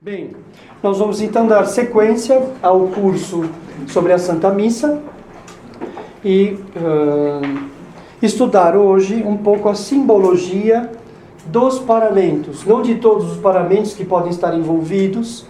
Bem, nós vamos então dar sequência ao curso sobre a Santa Missa e estudar hoje um pouco a simbologia dos paramentos, não de todos os paramentos que podem estar envolvidos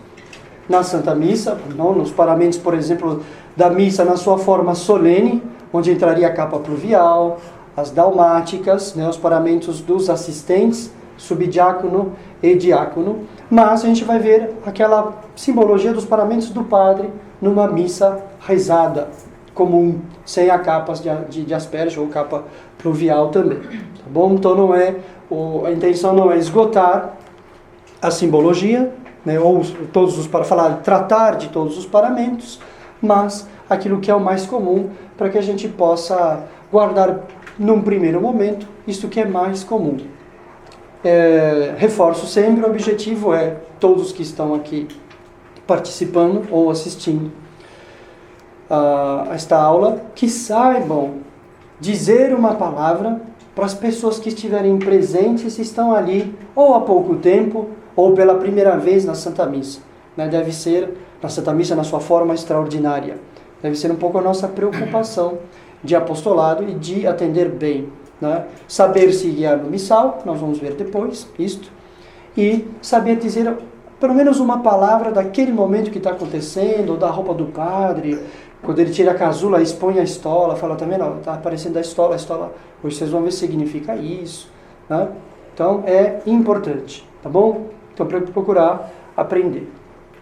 na Santa Missa, não nos paramentos, por exemplo, da missa na sua forma solene, onde entraria a capa pluvial, as dalmáticas, os paramentos dos assistentes, subdiácono e diácono, mas a gente vai ver aquela simbologia dos paramentos do padre numa missa rezada, comum, sem a capa de asperge ou capa pluvial também, tá bom? Então a intenção não é esgotar a simbologia, ou tratar de todos os paramentos, mas aquilo que é o mais comum para que a gente possa guardar num primeiro momento isto que é mais comum. Reforço sempre, o objetivo é todos que estão aqui participando ou assistindo a esta aula, que saibam dizer uma palavra para as pessoas que estiverem presentes e estão ali ou há pouco tempo ou pela primeira vez na Santa Missa. Deve ser, na Santa Missa, na sua forma extraordinária. Deve ser um pouco a nossa preocupação de apostolado e de atender bem. Saber se guiar no missal, nós vamos ver depois isto, e saber dizer pelo menos uma palavra daquele momento que está acontecendo, ou da roupa do padre, quando ele tira a casula, expõe a estola, fala também, está aparecendo a estola, hoje vocês vão ver o que significa isso. Então é importante, tá bom? Então para procurar aprender.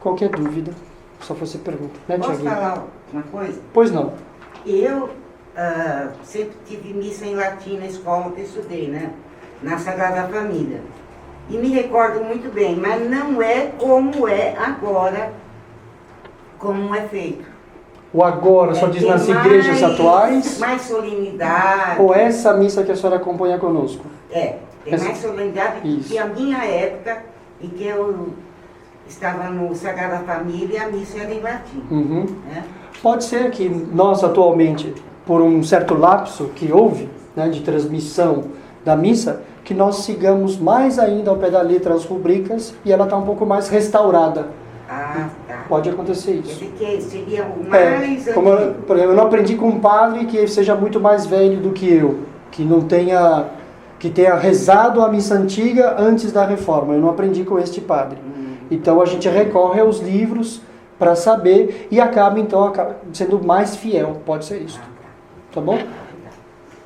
Qualquer dúvida, só você pergunta. Posso falar uma coisa? Pois não. Eu sempre tive missa em latim na escola que eu estudei, na Sagrada Família. E me recordo muito bem, mas não é como é agora, como é feito. O agora só diz nas igrejas atuais? Mais solenidade. Ou essa missa que a senhora acompanha conosco? Tem mais solenidade que a minha época, em que eu estava no Sagrada Família e a missa era em latim. Uhum. Pode ser que nós atualmente, por um certo lapso que houve, de transmissão da missa, que nós sigamos mais ainda ao pé da letra as rubricas e ela está um pouco mais restaurada. Tá. Pode acontecer isso. Que seria o mais por exemplo, eu não aprendi com um padre que seja muito mais velho do que eu, que tenha rezado a missa antiga antes da reforma. Eu não aprendi com este padre. Então a gente recorre aos livros para saber e acaba sendo mais fiel. Pode ser isso. Tá bom?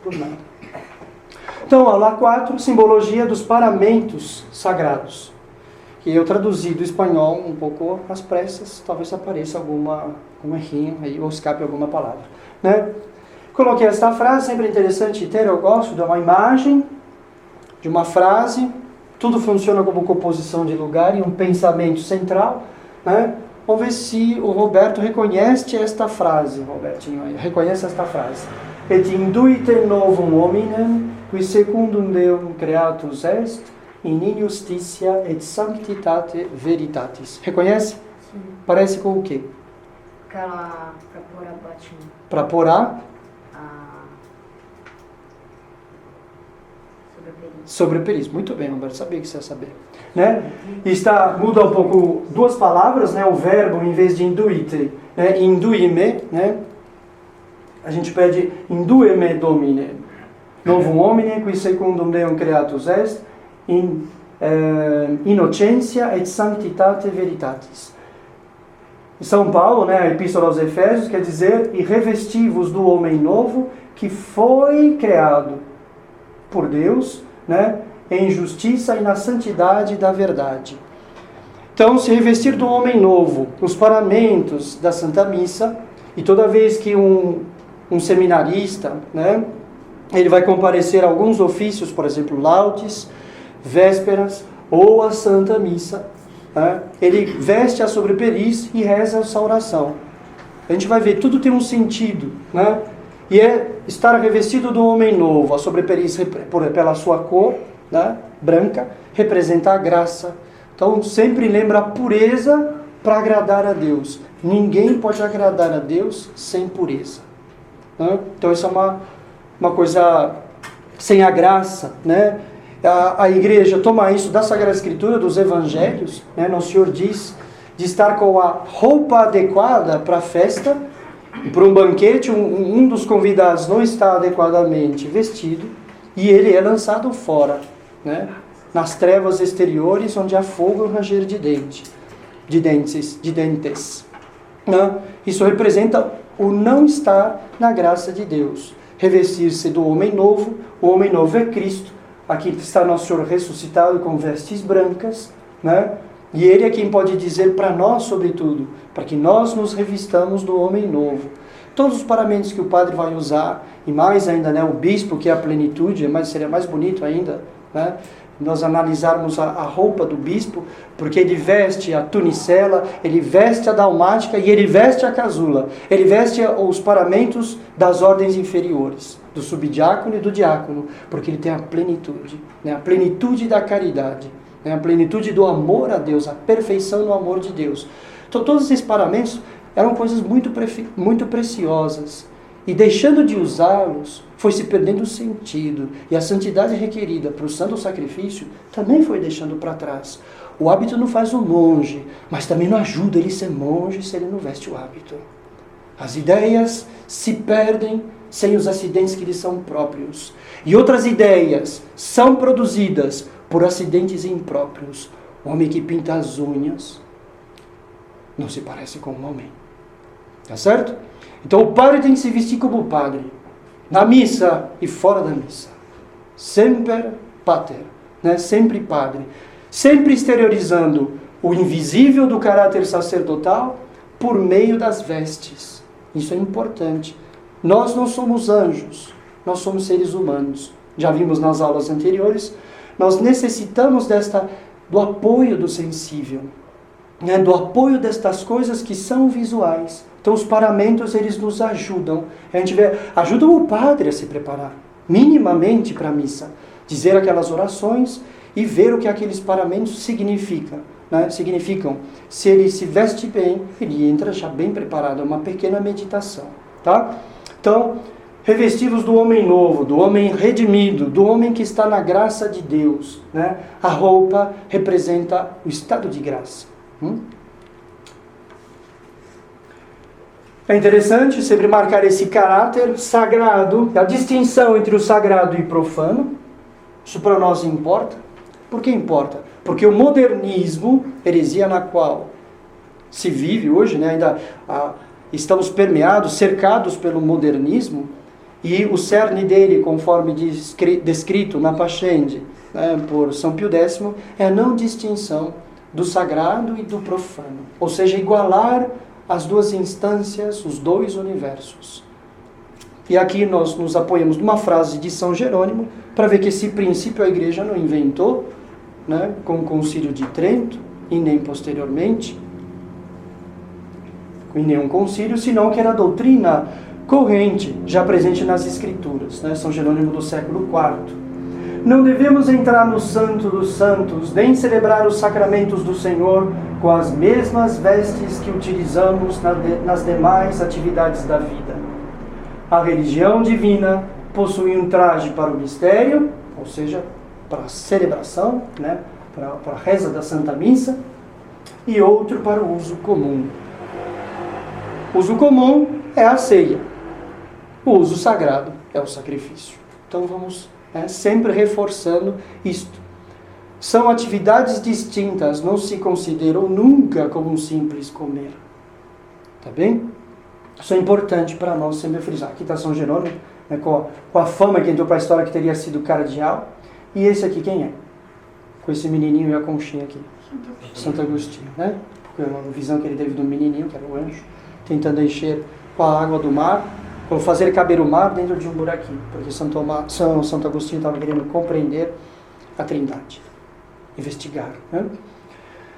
Por nada. Então, aula 4, simbologia dos paramentos sagrados. Que eu traduzi do espanhol um pouco às pressas, talvez apareça algum errinho aí, ou escape alguma palavra. Coloquei esta frase, sempre interessante ter, eu gosto de uma imagem, de uma frase, tudo funciona como composição de lugar e um pensamento central. Vamos ver se o Roberto reconhece esta frase. Robertinho, reconhece esta frase. Et induite novum hominem, qui secundum Deum creatus est, in justitia et sanctitate veritatis. Reconhece? Sim. Parece com o quê? Aquela para pôr a batina. Para pôr a? Sobreperis. Muito bem, Roberto, sabia que você ia saber. Muda um pouco duas palavras, o verbo em vez de induite, induime, a gente pede indueme domine, novum homine qui secundum Deum creatus est, in innocentia et sanctitate veritatis. São Paulo, a Epístola aos Efésios, quer dizer, e revesti-vos do homem novo que foi criado por Deus, em justiça e na santidade da verdade. Então, se revestir do homem novo, os paramentos da Santa Missa, e toda vez que um seminarista, ele vai comparecer a alguns ofícios, por exemplo, laudes, vésperas ou a Santa Missa, ele veste a sobreperis e reza essa oração. A gente vai ver, tudo tem um sentido, e é estar revestido do homem novo. A sobreperis, pela sua cor, branca, representa a graça. Então sempre lembra a pureza para agradar a Deus. Ninguém pode agradar a Deus sem pureza. Então isso é uma coisa sem a graça, a igreja toma isso da Sagrada Escritura, dos Evangelhos, né? Nosso Senhor diz de estar com a roupa adequada para a festa, para um banquete, um dos convidados não está adequadamente vestido e ele é lançado fora, né? Nas trevas exteriores, onde há fogo e ranger de dentes. Né? Isso representa o não estar na graça de Deus. Revestir-se do homem novo, o homem novo é Cristo. Aqui está nosso Senhor ressuscitado com vestes brancas, né? E Ele é quem pode dizer para nós, sobretudo, para que nós nos revistamos do homem novo. Todos os paramentos que o padre vai usar, e mais ainda, né, o bispo, que é a plenitude, seria mais bonito ainda, né? Nós analisarmos a roupa do bispo, porque ele veste a tunicela, ele veste a dalmática e ele veste a casula. Ele veste os paramentos das ordens inferiores, do subdiácono e do diácono, porque ele tem a plenitude, né? A plenitude da caridade, né? A plenitude do amor a Deus, a perfeição no amor de Deus. Então todos esses paramentos eram coisas muito preciosas. E deixando de usá-los, foi se perdendo o sentido. E a santidade requerida para o santo sacrifício também foi deixando para trás. O hábito não faz o monge, mas também não ajuda ele a ser monge se ele não veste o hábito. As ideias se perdem sem os acidentes que lhes são próprios. E outras ideias são produzidas por acidentes impróprios. O homem que pinta as unhas não se parece com um homem. Tá certo? Então o padre tem que se vestir como padre, na missa e fora da missa. Semper pater, né? Sempre padre. Sempre exteriorizando o invisível do caráter sacerdotal por meio das vestes. Isso é importante. Nós não somos anjos, nós somos seres humanos. Já vimos nas aulas anteriores, nós necessitamos do apoio do sensível, né? Do apoio destas coisas que são visuais. Então os paramentos, eles nos ajudam. Ajudam o padre a se preparar, minimamente para a missa. Dizer aquelas orações e ver o que aqueles paramentos significam. Né? Se ele se veste bem, ele entra já bem preparado. É uma pequena meditação. Tá? Então, revestivos do homem novo, do homem redimido, do homem que está na graça de Deus. Né? A roupa representa o estado de graça. É interessante sempre marcar esse caráter sagrado, a distinção entre o sagrado e profano. Isso para nós importa. Por que importa? Porque o modernismo, heresia na qual se vive hoje, né, ainda estamos permeados, cercados pelo modernismo, e o cerne dele, conforme descrito na Pascendi, né, por São Pio X, é a não distinção do sagrado e do profano. Ou seja, igualar as duas instâncias, os dois universos. E aqui nós nos apoiamos numa frase de São Jerônimo, para ver que esse princípio a igreja não inventou, né, com o Concílio de Trento, e nem posteriormente, em nenhum concílio, senão que era a doutrina corrente, já presente nas Escrituras, né, São Jerônimo do século IV. Não devemos entrar no Santo dos Santos, nem celebrar os sacramentos do Senhor com as mesmas vestes que utilizamos nas demais atividades da vida. A religião divina possui um traje para o mistério, ou seja, para a celebração, né, para a reza da Santa Missa, e outro para o uso comum. O uso comum é a ceia. O uso sagrado é o sacrifício. Então vamos sempre reforçando isto. São atividades distintas, não se consideram nunca como um simples comer. Tá bem? Isso é importante para nós sempre frisar. Aqui está São Jerônimo, né, com a fama que entrou para a história que teria sido cardeal. E esse aqui quem é? Com esse menininho e a conchinha aqui. Santo Agostinho, né? Porque a visão que ele teve do menininho, que era o anjo, tentando encher com a água do mar, ou fazer caber o mar dentro de um buraquinho. Porque Santo Agostinho estava querendo compreender a Trindade. Investigar, né?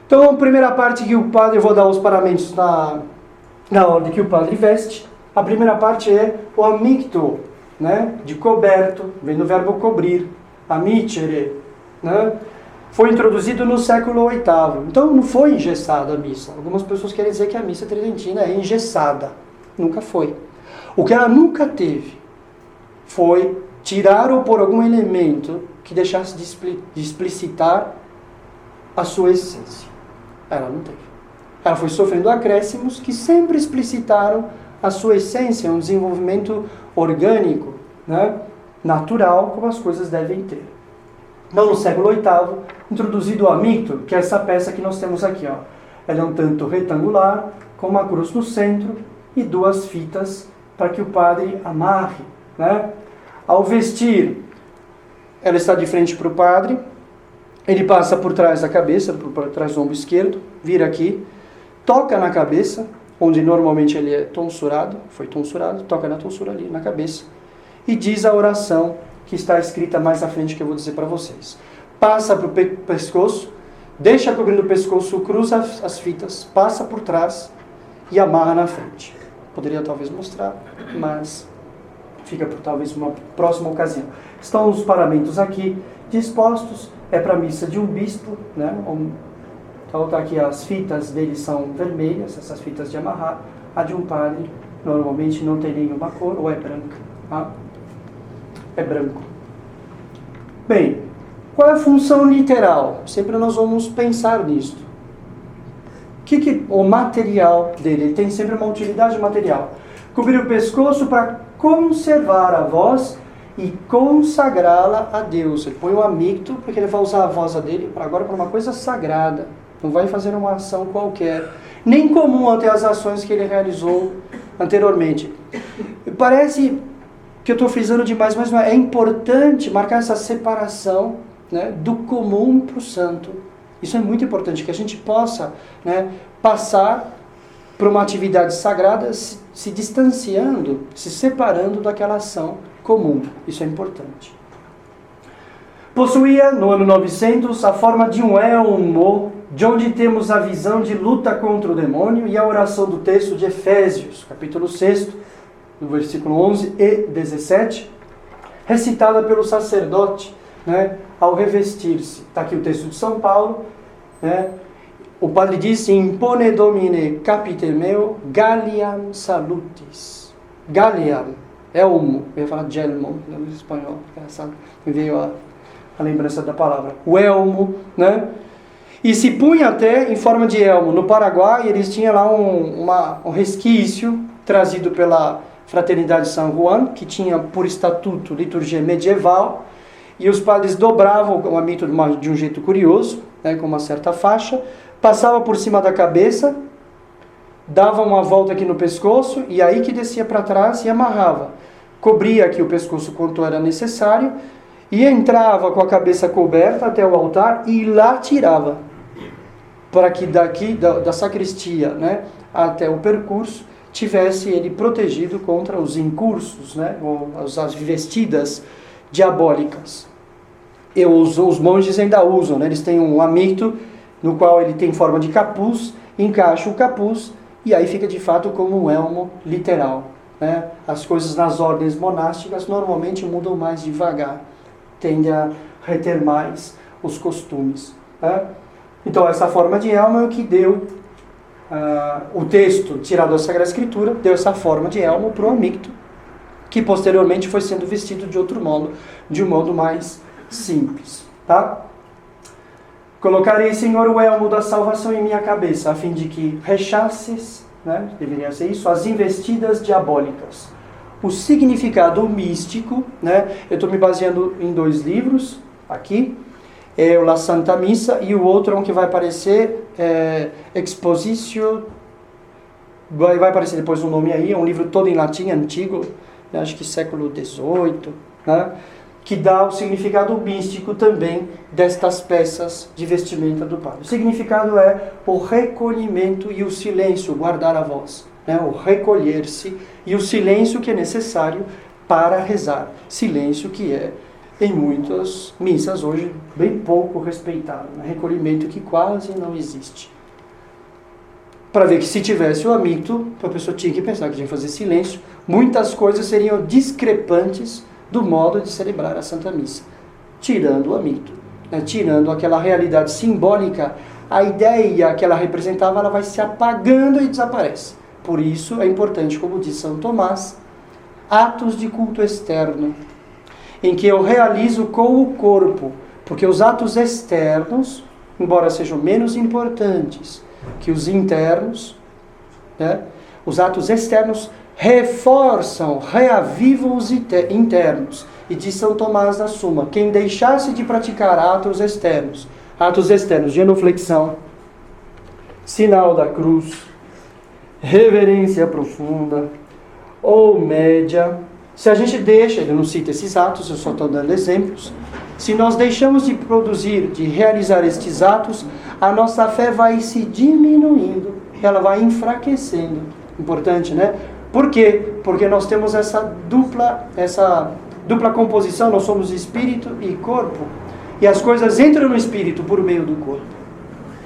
Então, a primeira parte que o padre, eu vou dar os paramentos na ordem que o padre veste. A primeira parte é o amicto, né? De coberto, vem do verbo cobrir, amicere, né? Foi introduzido no século VIII. Então, não foi engessada a missa. Algumas pessoas querem dizer que a missa tridentina é engessada. Nunca foi. O que ela nunca teve foi tirar ou pôr algum elemento que deixasse de explicitar a sua essência. Ela não teve. Ela foi sofrendo acréscimos que sempre explicitaram a sua essência, um desenvolvimento orgânico, né, natural, como as coisas devem ter. Então, no século VIII, introduzido o amicto, que é essa peça que nós temos aqui. Ó. Ela é um tanto retangular, com uma cruz no centro e 2 fitas para que o padre amarre. Né? Ao vestir, ela está de frente para o padre, ele passa por trás da cabeça, por trás do ombro esquerdo, vira aqui, toca na cabeça, onde normalmente ele é tonsurado, foi tonsurado, toca na tonsura ali, na cabeça, e diz a oração que está escrita mais à frente, que eu vou dizer para vocês. Passa para o pescoço, deixa cobrindo o pescoço, cruza as fitas, passa por trás e amarra na frente. Poderia talvez mostrar, mas fica por talvez uma próxima ocasião. Estão os paramentos aqui dispostos, é para a missa de um bispo, né? Então tá aqui, as fitas dele são vermelhas, essas fitas de amarrar. A de um padre normalmente não tem nenhuma cor, ou é branca. Tá? É branco. Bem, qual é a função literal? Sempre nós vamos pensar nisso. O material dele? Ele tem sempre uma utilidade material. Cobrir o pescoço para conservar a voz e consagrá-la a Deus. Ele põe o amicto, porque ele vai usar a voz dele agora para uma coisa sagrada. Não vai fazer uma ação qualquer, nem comum até as ações que ele realizou anteriormente. Parece que eu estou frisando demais, mas não é. É importante marcar essa separação, né, do comum para o santo. Isso é muito importante, que a gente possa, né, passar para uma atividade sagrada se distanciando, se separando daquela ação comum. Isso é importante. Possuía, no ano 900, a forma de um elmo, de onde temos a visão de luta contra o demônio e a oração do texto de Efésios, capítulo 6, no versículo 11 e 17, recitada pelo sacerdote, né, ao revestir-se. Está aqui o texto de São Paulo, né? O padre disse: Impone Domine capite meo Galliam salutis. Galliam, elmo, eu ia falar gelmo no espanhol, engraçado, me veio a lembrança da palavra. O elmo, né? E se punha até em forma de elmo. No Paraguai, eles tinham lá um resquício trazido pela Fraternidade São Juan, que tinha por estatuto liturgia medieval, e os padres dobravam o amicto de um jeito curioso, né, com uma certa faixa, passava por cima da cabeça, dava uma volta aqui no pescoço, e aí que descia para trás e amarrava. Cobria aqui o pescoço quanto era necessário, e entrava com a cabeça coberta até o altar e lá tirava, para que daqui da sacristia, né, até o percurso tivesse ele protegido contra os incursos, né, ou as vestidas diabólicas. E os monges ainda usam, né, eles têm um amicto no qual ele tem forma de capuz, encaixa o capuz e aí fica de fato como um elmo literal. Né? As coisas nas ordens monásticas normalmente mudam mais devagar, tende a reter mais os costumes. Né? Então essa forma de elmo é o que deu o texto tirado da Sagrada Escritura, deu essa forma de elmo para o amicto, que posteriormente foi sendo vestido de outro modo, de um modo mais simples. Tá? Colocarei, Senhor, o elmo da salvação em minha cabeça, a fim de que rechasses, né, deveria ser isso, as investidas diabólicas. O significado místico, né, eu estou me baseando em 2 livros, aqui, é o La Santa Missa, e o outro é um que vai aparecer, Expositio, vai aparecer depois um nome aí, é um livro todo em latim, antigo, acho que século XVIII, né, que dá o significado místico também destas peças de vestimenta do padre. O significado é o recolhimento e o silêncio, guardar a voz, né? O recolher-se e o silêncio que é necessário para rezar. Silêncio que é, em muitas missas hoje, bem pouco respeitado. Né? Recolhimento que quase não existe. Para ver que se tivesse o amicto, a pessoa tinha que pensar que tinha que fazer silêncio, muitas coisas seriam discrepantes do modo de celebrar a Santa Missa, tirando o amicto, né? Tirando aquela realidade simbólica, a ideia que ela representava, ela vai se apagando e desaparece. Por isso é importante, como diz São Tomás, atos de culto externo. em que eu realizo com o corpo, porque os atos externos, embora sejam menos importantes que os internos, né, os atos externos reforçam, reavivam os internos. E diz São Tomás da Suma, quem deixasse de praticar atos externos, genuflexão, sinal da cruz, reverência profunda, ou média, se a gente deixa, ele não cita esses atos, eu só estou dando exemplos, se nós deixamos de produzir, de realizar estes atos, a nossa fé vai se diminuindo, ela vai enfraquecendo. Importante, né? Por quê? Porque nós temos essa dupla composição, nós somos espírito e corpo, e as coisas entram no espírito por meio do corpo,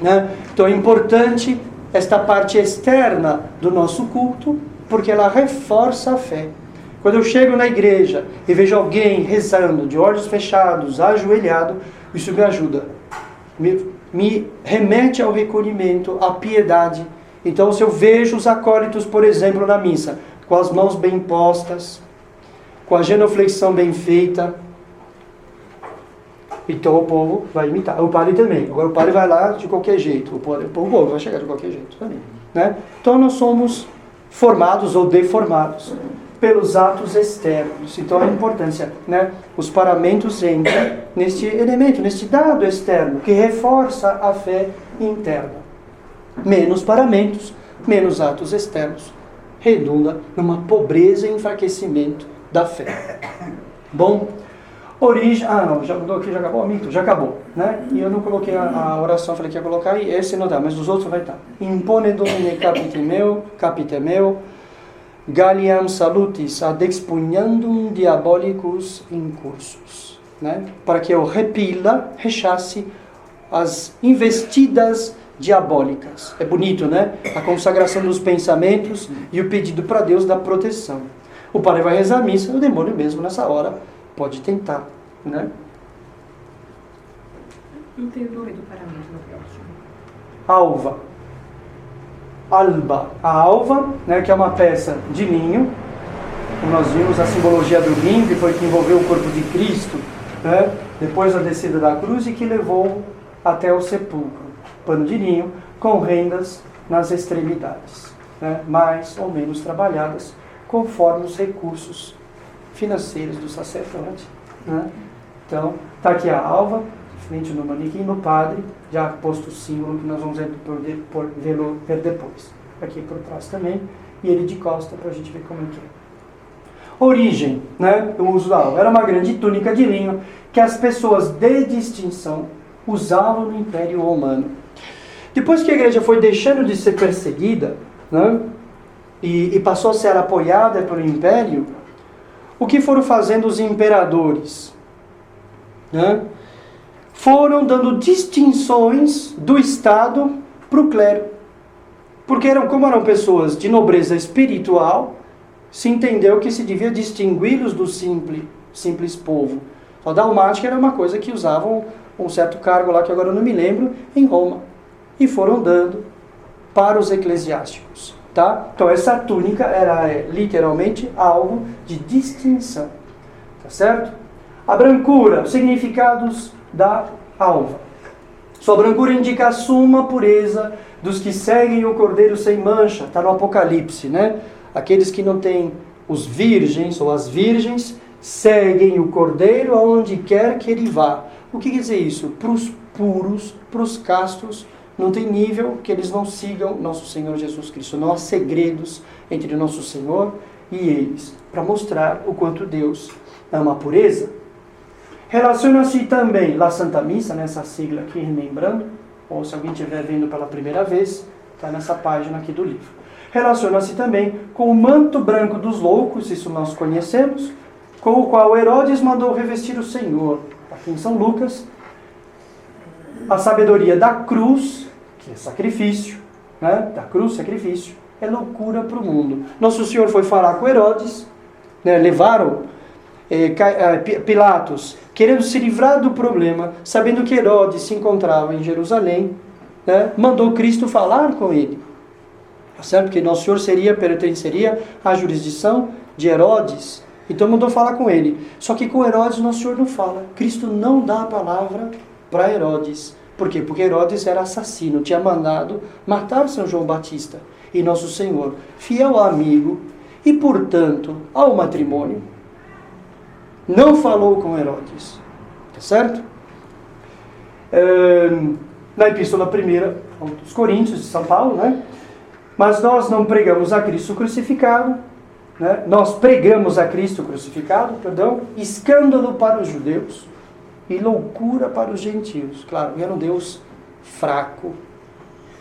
né? Então é importante esta parte externa do nosso culto, porque ela reforça a fé. Quando eu chego na igreja e vejo alguém rezando, de olhos fechados, ajoelhado, isso me ajuda, me remete ao recolhimento, à piedade. Então, se eu vejo os acólitos, por exemplo, na missa, com as mãos bem postas, com a genuflexão bem feita, então o povo vai imitar. O padre também. Agora o padre vai lá de qualquer jeito. O povo vai chegar de qualquer jeito também, né? Então nós somos formados ou deformados pelos atos externos. Então a importância, né? Os paramentos entram neste elemento, neste dado externo, que reforça a fé interna. Menos paramentos, menos atos externos, redunda numa pobreza e enfraquecimento da fé. Bom, origem... não, já mudou aqui, já acabou? Mito, já acabou, né? E eu não coloquei a oração, falei que ia colocar, e esse não dá, mas os outros vai estar. Impone Domine capite meu, Galliam salutis ad expugnandum diabolicus incursus, né? Para que eu rechace as investidas diabólicas. É bonito, né? A consagração dos pensamentos e o pedido para Deus da proteção. O padre vai rezar a missa, o demônio mesmo nessa hora pode tentar, né? Não tem o nome do paramento no próximo. Alva. Alba. A alva, né, que é uma peça de linho. Como nós vimos, a simbologia do linho, que foi que envolveu o corpo de Cristo, né, depois da descida da cruz e que levou até o sepulcro. Pano de linho com rendas nas extremidades, né, mais ou menos trabalhadas, conforme os recursos financeiros do sacerdote, né? Então, está aqui a alva, frente no manequim, no padre, já posto o símbolo que nós vamos ver depois. Aqui por trás também, e ele de costa para a gente ver como é que é. Origem, né? O uso da alva. Era uma grande túnica de linho que as pessoas de distinção usavam no Império Romano. Depois que a igreja foi deixando de ser perseguida, né, e passou a ser apoiada pelo Império, o que foram fazendo os imperadores? Né? Foram dando distinções do Estado para o clero. Porque como eram pessoas de nobreza espiritual, se entendeu que se devia distingui-los do simples povo. A dalmática era uma coisa que usavam um certo cargo lá, que agora eu não me lembro, em Roma. E foram dando para os eclesiásticos. Tá? Então essa túnica era literalmente algo de distinção. Tá certo? A brancura, significados da alva. Sua brancura indica a suma pureza dos que seguem o Cordeiro sem mancha. Está no Apocalipse, né? Aqueles que não têm os virgens ou as virgens seguem o Cordeiro aonde quer que ele vá. O que quer dizer isso? Para os puros, para os castos, não tem nível que eles não sigam nosso Senhor Jesus Cristo. Não há segredos entre nosso Senhor e eles, para mostrar o quanto Deus ama a pureza. Relaciona-se também a Santa Missa, nessa sigla aqui, remembrando, ou se alguém estiver vendo pela primeira vez, está nessa página aqui do livro. Relaciona-se também com o manto branco dos loucos, isso nós conhecemos, com o qual Herodes mandou revestir o Senhor. Aqui em São Lucas, a sabedoria da cruz, que é sacrifício, né? Da cruz, sacrifício, é loucura para o mundo. Nosso Senhor foi falar com Herodes, né? Levaram Pilatos, querendo se livrar do problema, sabendo que Herodes se encontrava em Jerusalém, né? Mandou Cristo falar com ele. Certo? Porque Nosso Senhor pertenceria à jurisdição de Herodes, Então mandou falar com ele. Só que com Herodes Nosso Senhor não fala. Cristo não dá a palavra para Herodes. Por quê? Porque Herodes era assassino, tinha mandado matar São João Batista. E Nosso Senhor, fiel amigo e, portanto, ao matrimônio, não falou com Herodes. Tá certo? Na Epístola 1 aos Coríntios, de São Paulo, né? Mas nós não pregamos a Cristo crucificado, né? Nós pregamos a Cristo crucificado, escândalo para os judeus e loucura para os gentios. Claro, era um Deus fraco,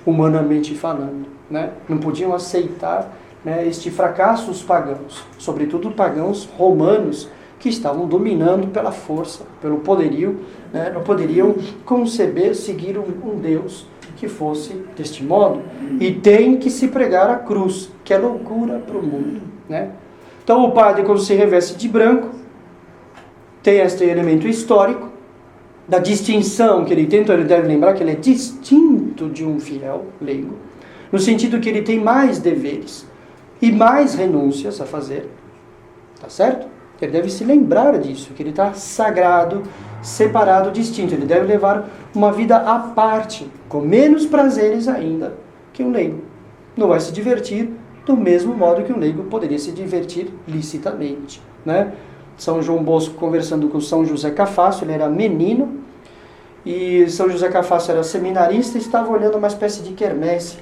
humanamente falando, né? Não podiam aceitar, né, este fracasso os pagãos, sobretudo pagãos romanos, que estavam dominando pela força, pelo poderio, né? Não poderiam conceber, seguir um Deus que fosse deste modo. E tem que se pregar a cruz, que é loucura para o mundo, né? Então o padre, quando se reveste de branco, tem este elemento histórico da distinção que ele tem. Então ele deve lembrar que ele é distinto de um fiel leigo, no sentido que ele tem mais deveres e mais renúncias a fazer, tá certo? Ele deve se lembrar disso, que ele está sagrado, separado, distinto. Ele deve levar uma vida à parte, com menos prazeres ainda que um leigo. Não vai se divertir do mesmo modo que um leigo poderia se divertir licitamente, né? São João Bosco, conversando com São José Cafácio, ele era menino, e São José Cafácio era seminarista e estava olhando uma espécie de quermesse.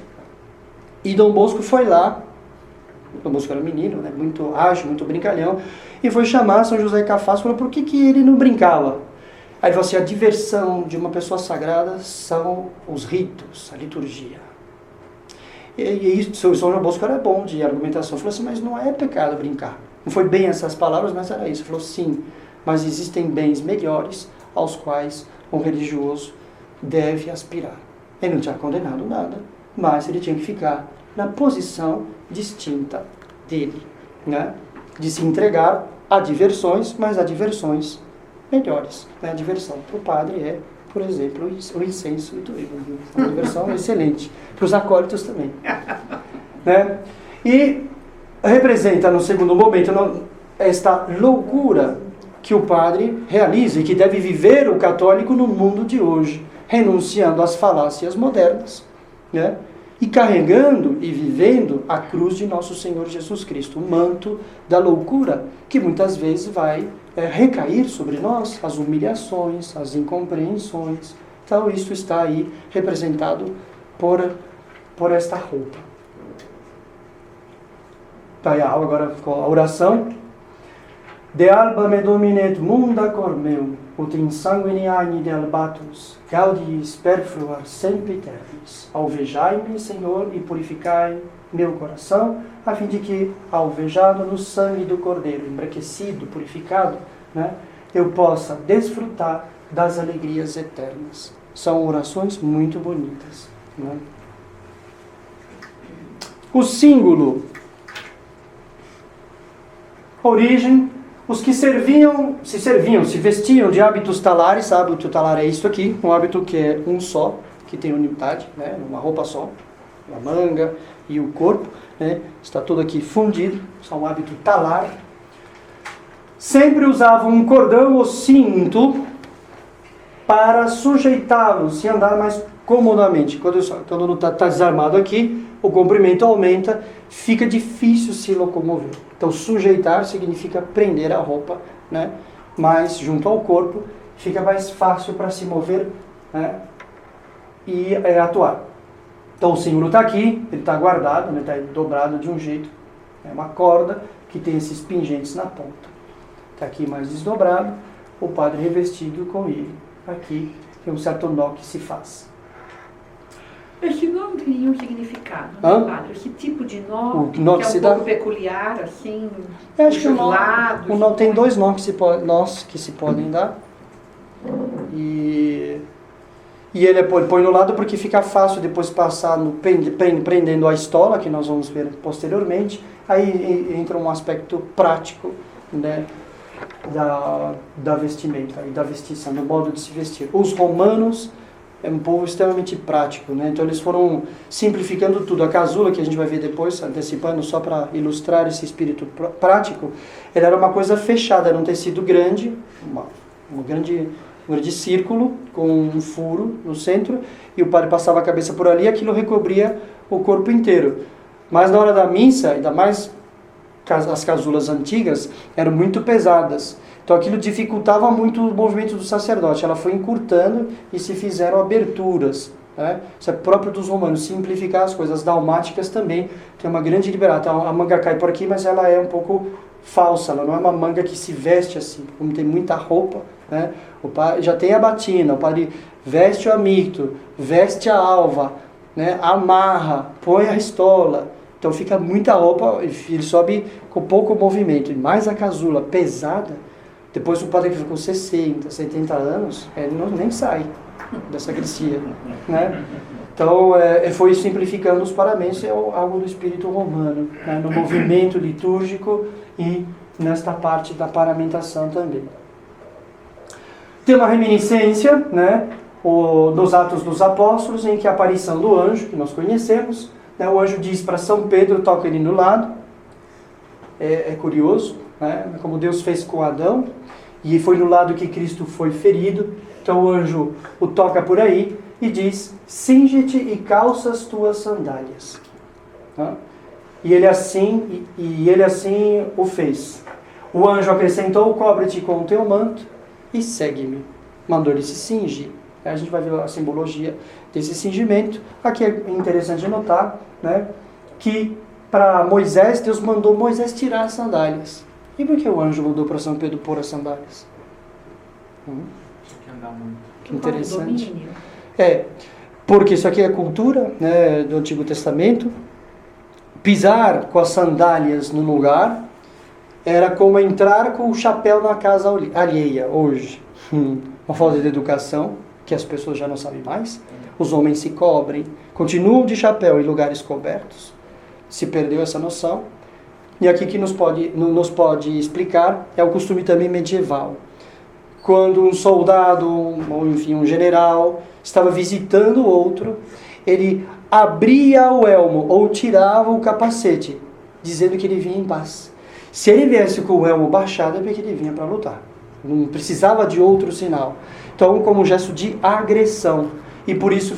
E Dom Bosco foi lá. Dom Bosco era menino, né? Muito ágil, muito brincalhão, e foi chamar São José Cafácio e falou: por que ele não brincava? Aí ele falou assim: a diversão de uma pessoa sagrada são os ritos, a liturgia. E isso, São João Bosco era bom de argumentação. Falou assim: mas não é pecado brincar. Não foi bem essas palavras, mas era isso. Ele falou: sim, mas existem bens melhores aos quais um religioso deve aspirar. Ele não tinha condenado nada, mas ele tinha que ficar na posição distinta dele, né? De se entregar a diversões, mas a diversões melhores, né? A diversão para o padre é, por exemplo, o incenso e tudo. Uma diversão excelente. Para os acólitos também, né? E representa, no segundo momento, esta loucura que o padre realiza e que deve viver o católico no mundo de hoje, renunciando às falácias modernas, né? E carregando e vivendo a cruz de nosso Senhor Jesus Cristo, o manto da loucura, que muitas vezes vai recair sobre nós, as humilhações, as incompreensões. Então isso está aí representado por esta roupa. Tá aí a aula, agora ficou a oração. De alba me dominet munda cor meu, ut in sanguine agni de albatus, gaudiis perfluar sempiternis. Alvejai-me, Senhor, e purificai meu coração, a fim de que, alvejado no sangue do Cordeiro, embranquecido, purificado, né, eu possa desfrutar das alegrias eternas. São orações muito bonitas, né? O símbolo. Origem. Os que se vestiam de hábitos talares. Hábito talar é isso aqui, um hábito que é um só, que tem unidade, né, uma roupa só, a manga e o corpo, né, está tudo aqui fundido, só um hábito talar. Sempre usavam um cordão ou cinto para sujeitá-los e andar mais comodamente. Quando não está desarmado aqui, o comprimento aumenta, fica difícil se locomover. Então, sujeitar significa prender a roupa, né, mais junto ao corpo, fica mais fácil para se mover, né, e atuar. Então, o símbolo está aqui, ele está guardado, né, está dobrado de um jeito. É uma corda que tem esses pingentes na ponta. Está aqui mais desdobrado, o padre revestido com ele. Aqui tem um certo nó que se faz. Esse nó tem um significado, Hã? né, padre? Esse tipo de nó, O nó que é se um dá? pouco peculiar, assim, Eu acho que dos lados. o nó tem dois nós que se podem dar. E ele põe no lado porque fica fácil depois passar prendendo a estola, que nós vamos ver posteriormente. Aí entra um aspecto prático, né, da vestimenta e da vestição, do modo de se vestir. Os romanos é um povo extremamente prático, né? Então eles foram simplificando tudo. A casula, que a gente vai ver depois, antecipando, só para ilustrar esse espírito prático, ela era uma coisa fechada, era um tecido grande, um grande círculo com um furo no centro, e o padre passava a cabeça por ali e aquilo recobria o corpo inteiro. Mas na hora da missa, ainda mais as casulas antigas, eram muito pesadas. Então aquilo dificultava muito o movimento do sacerdote. Ela foi encurtando e se fizeram aberturas. Né? Isso é próprio dos romanos, simplificar as coisas. As dalmáticas também tem uma grande liberdade. A manga cai por aqui, mas ela é um pouco falsa. Ela não é uma manga que se veste assim. Como tem muita roupa, né? O padre já tem a batina, o padre veste o amicto, veste a alva, né? Amarra, põe a estola. Então fica muita roupa, ele sobe com pouco movimento. E mais a casula pesada, depois o padre que ficou 60, 70 anos, ele nem sai da sacristia, né? Então foi simplificando os paramentos, é algo do espírito romano, né? No movimento litúrgico e nesta parte da paramentação também. Tem uma reminiscência, né? Nos Atos dos Apóstolos, em que a aparição do anjo, que nós conhecemos, né? O anjo diz para São Pedro, toca ele no lado. É curioso, né? Como Deus fez com Adão, e foi no lado que Cristo foi ferido. Então o anjo o toca por aí e diz: cinge-te e calça as tuas sandálias. Tá? E ele assim o fez. O anjo acrescentou: cobre-te com o teu manto e segue-me. Mandou ele se cingir. A gente vai ver a simbologia desse cingimento. Aqui é interessante notar, né, que para Moisés, Deus mandou Moisés tirar as sandálias. E por que o anjo mandou para São Pedro pôr as sandálias? Que interessante. Porque isso aqui é cultura, né, do Antigo Testamento. Pisar com as sandálias no lugar era como entrar com o chapéu na casa alheia hoje. Uma falta de educação, que as pessoas já não sabem mais. Os homens se cobrem, continuam de chapéu em lugares cobertos. Se perdeu essa noção. E aqui que nos pode explicar é o costume também medieval. Quando um soldado, ou enfim, um general, estava visitando outro, ele abria o elmo ou tirava o capacete, dizendo que ele vinha em paz. Se ele viesse com o elmo baixado, é porque ele vinha para lutar. Não precisava de outro sinal. Então, como gesto de agressão. E por isso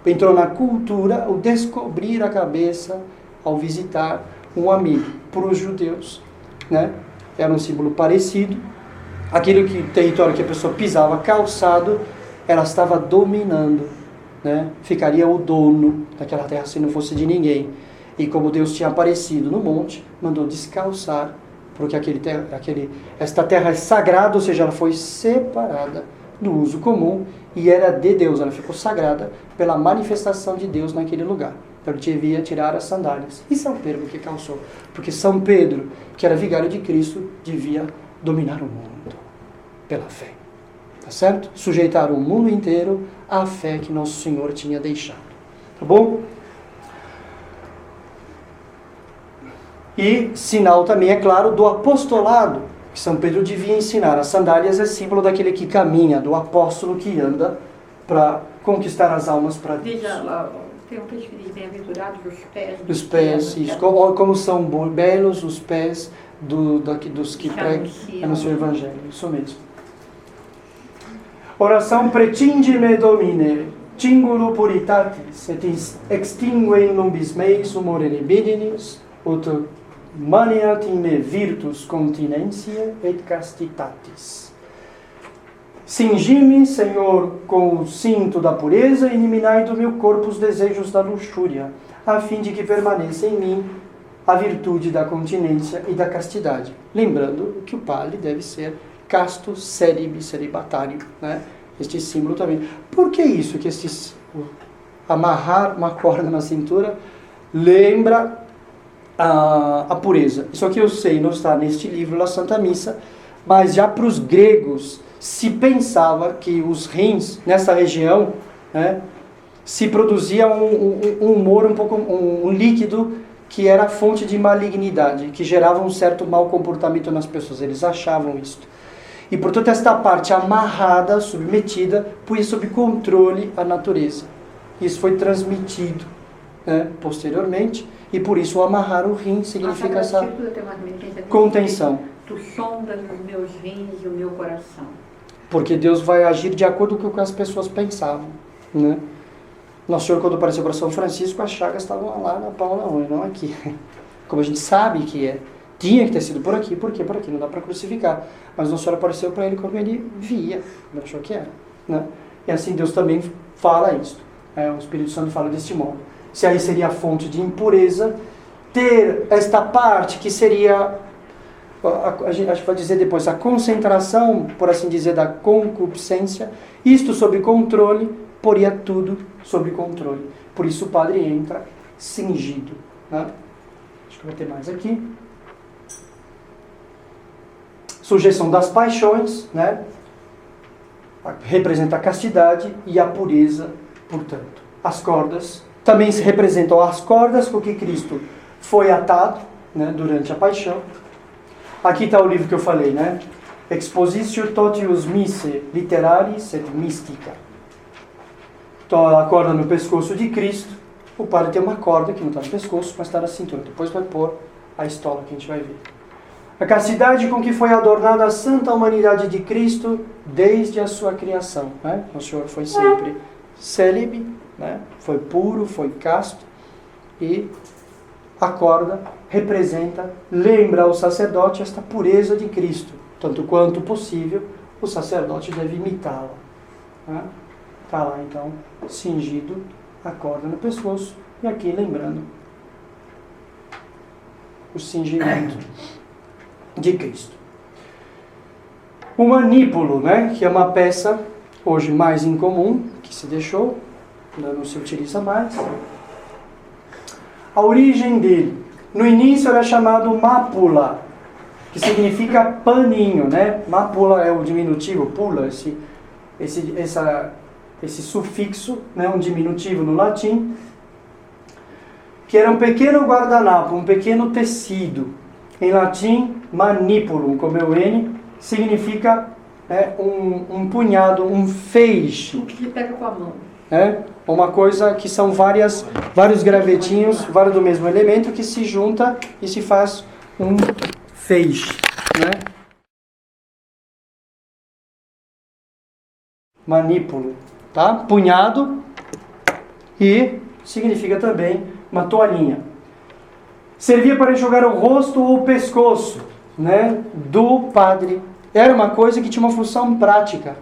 entrou na cultura o descobrir a cabeça ao visitar um amigo. Para os judeus, né? Era um símbolo parecido. Território que a pessoa pisava calçado, ela estava dominando, né? Ficaria o dono daquela terra se não fosse de ninguém. E como Deus tinha aparecido no monte, mandou descalçar, porque esta terra é sagrada, ou seja, ela foi separada do uso comum e era de Deus, ela ficou sagrada pela manifestação de Deus naquele lugar. Então ele devia tirar as sandálias. E São Pedro que calçou? Porque São Pedro, que era vigário de Cristo, devia dominar o mundo pela fé. Tá certo? Sujeitar o mundo inteiro à fé que Nosso Senhor tinha deixado. Tá bom? E sinal também, é claro, do apostolado, que São Pedro devia ensinar. As sandálias é símbolo daquele que caminha, do apóstolo que anda para conquistar as almas para Deus. Veja lá, tem um texto que diz: bem-aventurados os pés. Os pés, isso. Como são belos os pés dos que anunciam o Evangelho. Isso mesmo. Oração pretinde-me domine, tingulo puritatis, et extinguem numbis meis humore libidinis, ut maniat in me virtus continentia et castitatis. Cingi-me, Senhor, com o cinto da pureza e eliminai do meu corpo os desejos da luxúria, a fim de que permaneça em mim a virtude da continência e da castidade. Lembrando que o padre deve ser casto, celibatário, né? Este símbolo também. Por que isso? Que amarrar uma corda na cintura lembra a pureza. Isso aqui eu sei, não está neste livro, La Santa Missa, mas já para os gregos se pensava que os rins, nessa região, né, se produzia um humor, um líquido que era a fonte de malignidade, que gerava um certo mau comportamento nas pessoas. Eles achavam isto. E, portanto, esta parte amarrada, submetida, punha sob controle a natureza. Isso foi transmitido, né, posteriormente, e por isso o amarrar o rim significa essa contenção. Tu sondas os meus rins e o meu coração. Porque Deus vai agir de acordo com o que as pessoas pensavam, né? Nosso Senhor, quando apareceu para São Francisco, as chagas estavam lá na palma da mão, não aqui. Como a gente sabe que é. Tinha que ter sido por aqui, por quê? Por aqui, não dá para crucificar. Mas Nosso Senhor apareceu para ele como ele via, ele achou que era, né? E assim Deus também fala isso. O Espírito Santo fala deste modo. Se aí seria a fonte de impureza, ter esta parte que seria, a gente vai dizer depois, a concentração, por assim dizer, da concupiscência, isto sob controle, poria tudo sob controle. Por isso o padre entra cingido, né? Acho que vai ter mais aqui. Sujeição das paixões, né? Representa a castidade e a pureza, portanto. As cordas também se representam as cordas com que Cristo foi atado, né, durante a paixão. Aqui está o livro que eu falei, né? Expositio totius mise literaris et mystica. Então, a corda no pescoço de Cristo. O padre tem uma corda que não está no pescoço, mas está na cintura. Depois vai pôr a estola que a gente vai ver. A castidade com que foi adornada a santa humanidade de Cristo desde a sua criação, né? O Senhor foi sempre célibe, né? Foi puro, foi casto, e a corda representa, lembra ao sacerdote esta pureza de Cristo. Tanto quanto possível, o sacerdote deve imitá-la, né? Está lá então, cingido, a corda no pescoço, e aqui lembrando o cingimento de Cristo. O manípulo, né, que é uma peça hoje mais incomum, que se deixou, não se utiliza mais. A origem dele, no início era chamado mápula, que significa paninho, né? Mápula é o diminutivo, pula, esse sufixo, né, um diminutivo no latim, que era um pequeno guardanapo, um pequeno tecido. Em latim, manipulum, como é o N, significa, né, um punhado, um feixe. O que se pega com a mão. Uma coisa que são vários gravetinhos, vários do mesmo elemento, que se junta e se faz um feixe, né? Manípulo, tá? Punhado, e significa também uma toalhinha. Servia para enxugar o rosto ou o pescoço, né, do padre. Era uma coisa que tinha uma função prática.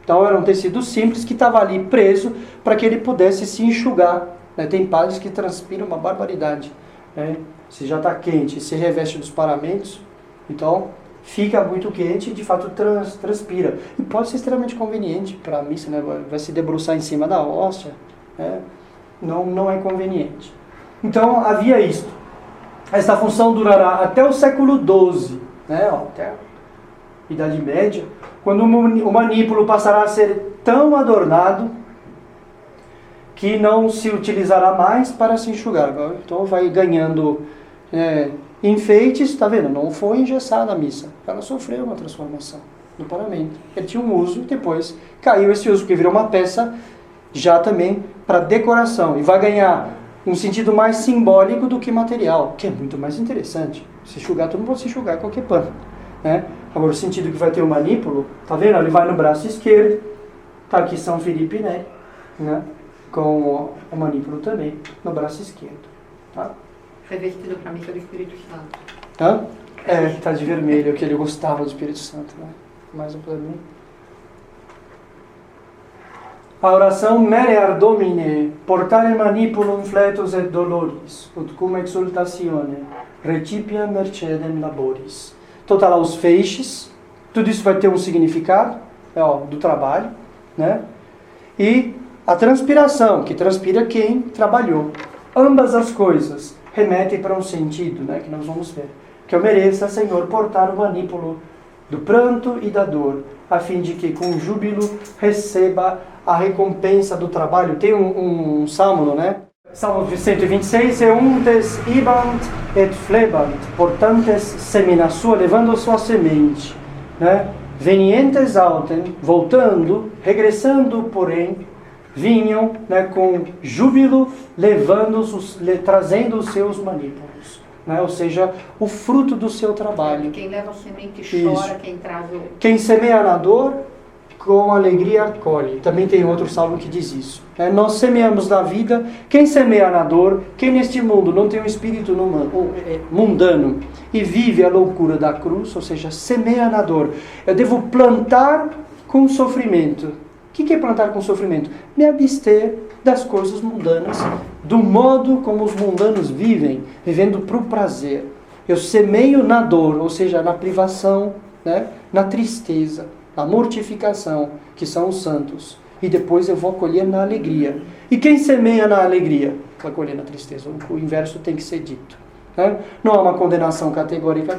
Então era um tecido simples que estava ali preso para que ele pudesse se enxugar, né? Tem padres que transpiram uma barbaridade, né? Se já está quente, se reveste dos paramentos, então fica muito quente e de fato transpira. E pode ser extremamente conveniente para a missa, né? Vai se debruçar em cima da hóstia, né? Não é conveniente. Então havia isto. Esta função durará até o século XII, né? Até a Idade Média, quando o manípulo passará a ser tão adornado que não se utilizará mais para se enxugar. Então vai ganhando enfeites, está vendo? Não foi engessada a missa, ela sofreu uma transformação no paramento. Ele tinha um uso e depois caiu esse uso, porque virou uma peça já também para decoração, e vai ganhar um sentido mais simbólico do que material, que é muito mais interessante. Se enxugar, todo mundo pode se enxugar qualquer pano, né? Agora, o sentido que vai ter o manípulo, tá vendo? Ele vai no braço esquerdo, tá aqui São Felipe Neri, né? Com o manípulo também no braço esquerdo, tá? Foi vestido para a missa do Espírito Santo. Hã? Tá de vermelho, que ele gostava do Espírito Santo, né? Mais um para mim. A oração Merear Domine, portare manipulum fletus et doloris, ut cum exultatione, recipia mercedem laboris. Então tá lá os feixes, tudo isso vai ter um significado, do trabalho, né? E a transpiração, que transpira quem trabalhou. Ambas as coisas remetem para um sentido, né, que nós vamos ver. Que eu mereça, Senhor, portar o manípulo do pranto e da dor, a fim de que com júbilo receba a recompensa do trabalho. Tem um salmo, né? Salmo 126, euntes ibant et flebant, portantes semina sua, levando a sua semente, né? venientes autem, voltando, regressando, porém, vinham, né, com júbilo, trazendo os seus manípulos. Né? Ou seja, o fruto do seu trabalho. Quem leva a semente chora, quem traz o... Quem semeia na dor, com alegria colhe. Também tem outro salmo que diz isso. Nós semeamos na vida, quem semeia na dor, quem neste mundo não tem um espírito mundano e vive a loucura da cruz, ou seja, semeia na dor. Eu devo plantar com sofrimento. O que é plantar com sofrimento? Me abster das coisas mundanas, do modo como os mundanos vivem, vivendo para o prazer. Eu semeio na dor, ou seja, na privação, né? Na tristeza, na mortificação, que são os santos. E depois eu vou colher na alegria. E quem semeia na alegria vai colher na tristeza. O inverso tem que ser dito. Né? Não há uma condenação categórica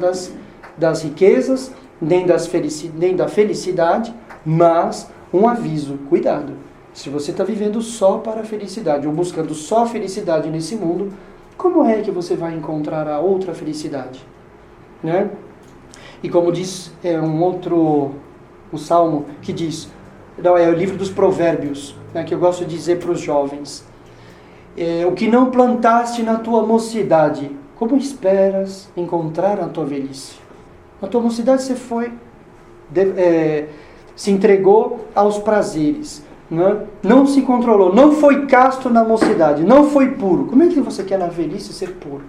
das riquezas, nem da felicidade, mas um aviso, cuidado. Se você está vivendo só para a felicidade, ou buscando só a felicidade nesse mundo, como é que você vai encontrar a outra felicidade? Né? E como diz um salmo que diz, não, é o livro dos provérbios, né, que eu gosto de dizer para os jovens, o que não plantaste na tua mocidade, como esperas encontrar na tua velhice? Na tua mocidade você se entregou aos prazeres, não se controlou, não foi casto na mocidade, não foi puro. Como é que você quer na velhice ser puro?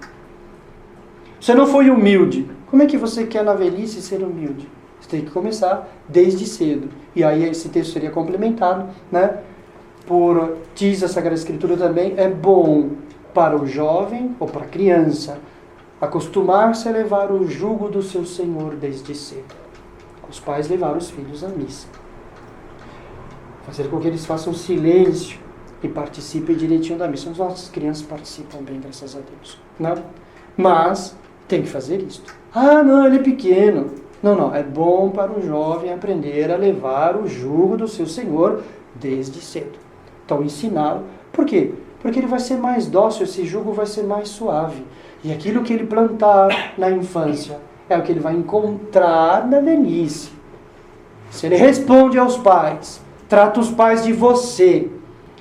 Você não foi humilde. Como é que você quer na velhice ser humilde? Você tem que começar desde cedo. E aí esse texto seria complementado, né? Diz a Sagrada Escritura também, é bom para o jovem ou para a criança acostumar-se a levar o jugo do seu Senhor desde cedo. Os pais levar os filhos à missa. Fazer com que eles façam silêncio e participem direitinho da missa. As nossas crianças participam bem, graças a Deus. Não? Mas tem que fazer isso. Ah, não, ele é pequeno. Não, é bom para o jovem aprender a levar o jugo do seu Senhor desde cedo. Então, ensiná-lo. Por quê? Porque ele vai ser mais dócil, esse jugo vai ser mais suave. E aquilo que ele plantar na infância é o que ele vai encontrar na velhice. Se ele responde aos pais, trata os pais de você,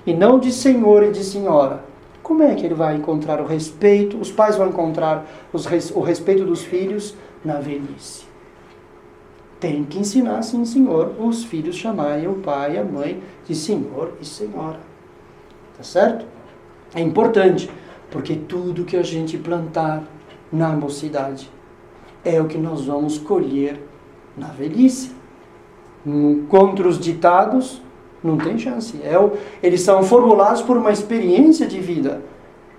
e não de senhor e de senhora, como é que ele vai encontrar o respeito? Os pais vão encontrar o respeito dos filhos na velhice. Tem que ensinar, sim, senhor, os filhos chamarem o pai e a mãe de senhor e senhora. Tá certo? É importante, porque tudo que a gente plantar na mocidade é o que nós vamos colher na velhice. Contra os ditados, não tem chance. Eles são formulados por uma experiência de vida.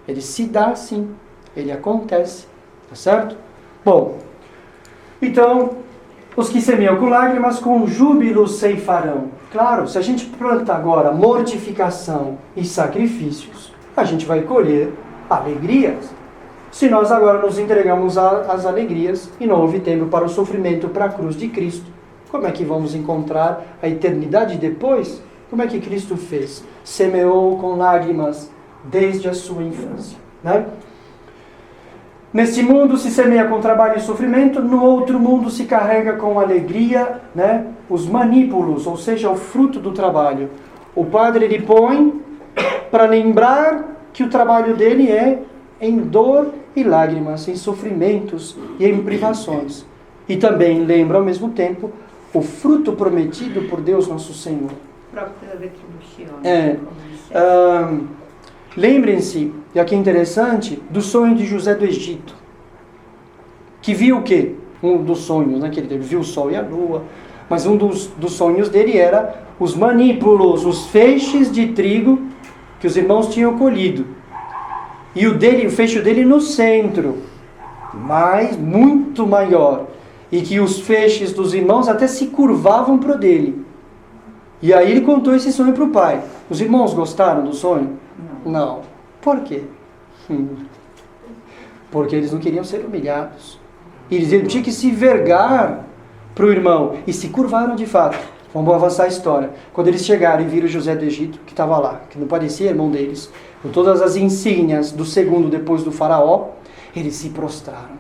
Ele se dá sim, ele acontece. Tá certo? Bom, então, os que semeiam com lágrimas, com júbilo ceifarão. Claro, se a gente planta agora mortificação e sacrifícios, a gente vai colher alegrias. Se nós agora nos entregamos às alegrias e não houve tempo para o sofrimento, para a cruz de Cristo, como é que vamos encontrar a eternidade depois? Como é que Cristo fez? Semeou com lágrimas desde a sua infância. Né? Neste mundo se semeia com trabalho e sofrimento, no outro mundo se carrega com alegria, né? Os manípulos, ou seja, o fruto do trabalho. O padre ele põe para lembrar que o trabalho dele é em dor e lágrimas, em sofrimentos e em privações. E também lembra ao mesmo tempo o fruto prometido por Deus nosso Senhor. Lembrem-se, e aqui é interessante, do sonho de José do Egito, que viu o quê? Um dos sonhos, né, que ele viu o sol e a lua, mas um dos sonhos dele era os manípulos, os feixes de trigo que os irmãos tinham colhido. E o feixe dele no centro, mas muito maior, e que os feixes dos irmãos até se curvavam para o dele. E aí ele contou esse sonho para o pai. Os irmãos gostaram do sonho? Não. Por quê? Porque eles não queriam ser humilhados. Eles tinham que se vergar para o irmão. E se curvaram de fato. Vamos avançar a história. Quando eles chegaram e viram José do Egito, que estava lá, que não parecia irmão deles, com todas as insígnias do segundo depois do faraó, eles se prostraram.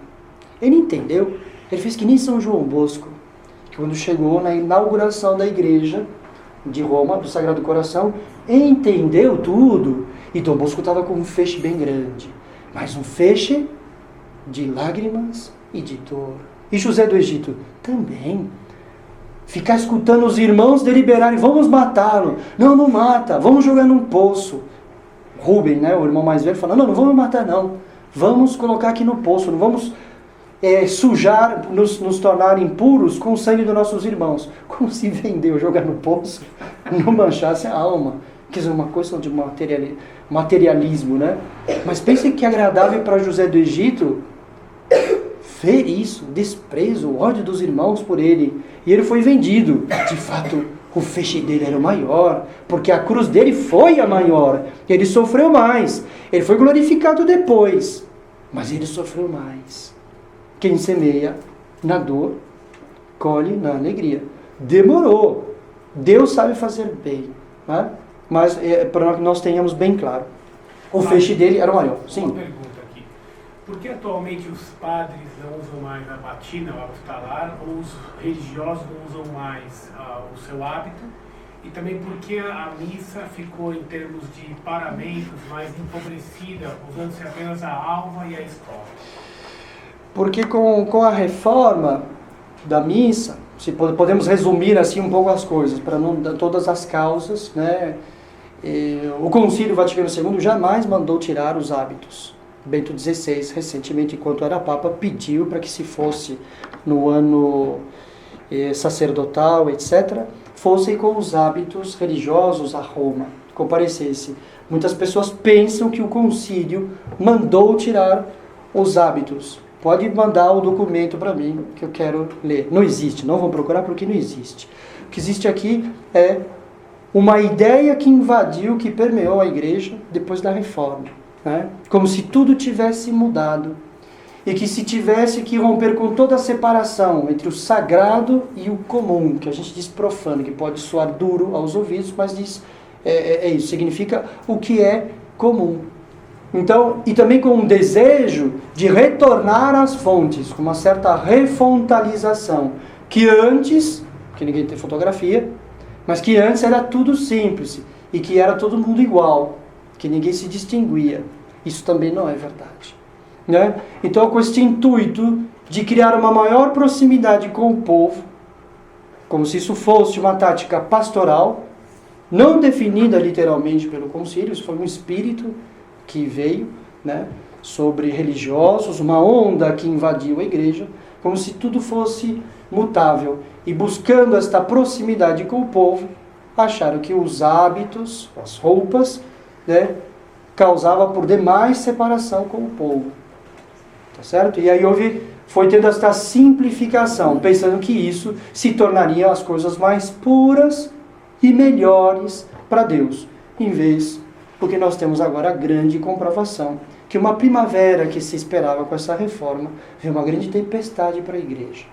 Ele entendeu. Ele fez que nem São João Bosco, que quando chegou na inauguração da igreja de Roma, do Sagrado Coração, entendeu tudo. E Dom Bosco estava com um feixe bem grande, mas um feixe de lágrimas e de dor. E José do Egito também. Ficar escutando os irmãos deliberarem, vamos matá-lo. Não, não mata, vamos jogar num poço. Rubem, né, o irmão mais velho, falando, não vamos matar não. Vamos colocar aqui no poço, não vamos sujar, nos tornar impuros com o sangue dos nossos irmãos. Como se vendeu jogar no poço, não manchasse a alma. Quer dizer, uma coisa de materialismo, né? Mas pense que agradável para José do Egito ver isso, desprezo, o ódio dos irmãos por ele. E ele foi vendido. De fato, o feixe dele era o maior, porque a cruz dele foi a maior. Ele sofreu mais. Ele foi glorificado depois, mas ele sofreu mais. Quem semeia na dor, colhe na alegria. Demorou. Deus sabe fazer bem, né? Mas para que nós tenhamos bem claro. O feixe dele era o maior. Sim. Uma pergunta aqui. Por que atualmente os padres não usam mais a batina, o hospitalar, ou os religiosos não usam mais o seu hábito? E também por que a missa ficou, em termos de paramentos, mais empobrecida, usando-se apenas a alva e a escola? Porque com a reforma da missa, podemos resumir assim um pouco as coisas, para não dar todas as causas, né? O Concílio Vaticano II jamais mandou tirar os hábitos. Bento XVI, recentemente, enquanto era Papa, pediu para que se fosse no ano sacerdotal, etc., fossem com os hábitos religiosos a Roma, comparecesse. Muitas pessoas pensam que o Concílio mandou tirar os hábitos. Pode mandar o documento para mim, que eu quero ler. Não existe, não vão procurar porque não existe. O que existe aqui é uma ideia que invadiu, que permeou a igreja depois da reforma, né? Como se tudo tivesse mudado e que se tivesse que romper com toda a separação entre o sagrado e o comum, que a gente diz profano, que pode soar duro aos ouvidos, mas diz, isso, significa o que é comum. Então, e também com um desejo de retornar às fontes, com uma certa refontalização, que antes, que ninguém tem fotografia, mas que antes era tudo simples e que era todo mundo igual, que ninguém se distinguia. Isso também não é verdade, né? Então, com este intuito de criar uma maior proximidade com o povo, como se isso fosse uma tática pastoral, não definida literalmente pelo concílio, isso foi um espírito que veio, né, sobre religiosos, uma onda que invadiu a igreja, como se tudo fosse mutável. E buscando esta proximidade com o povo, acharam que os hábitos, as roupas, né, causavam por demais separação com o povo. Tá certo? E aí foi tendo esta simplificação, pensando que isso se tornaria as coisas mais puras e melhores para Deus, em vez, porque nós temos agora a grande comprovação, que uma primavera que se esperava com essa reforma, veio uma grande tempestade para a igreja.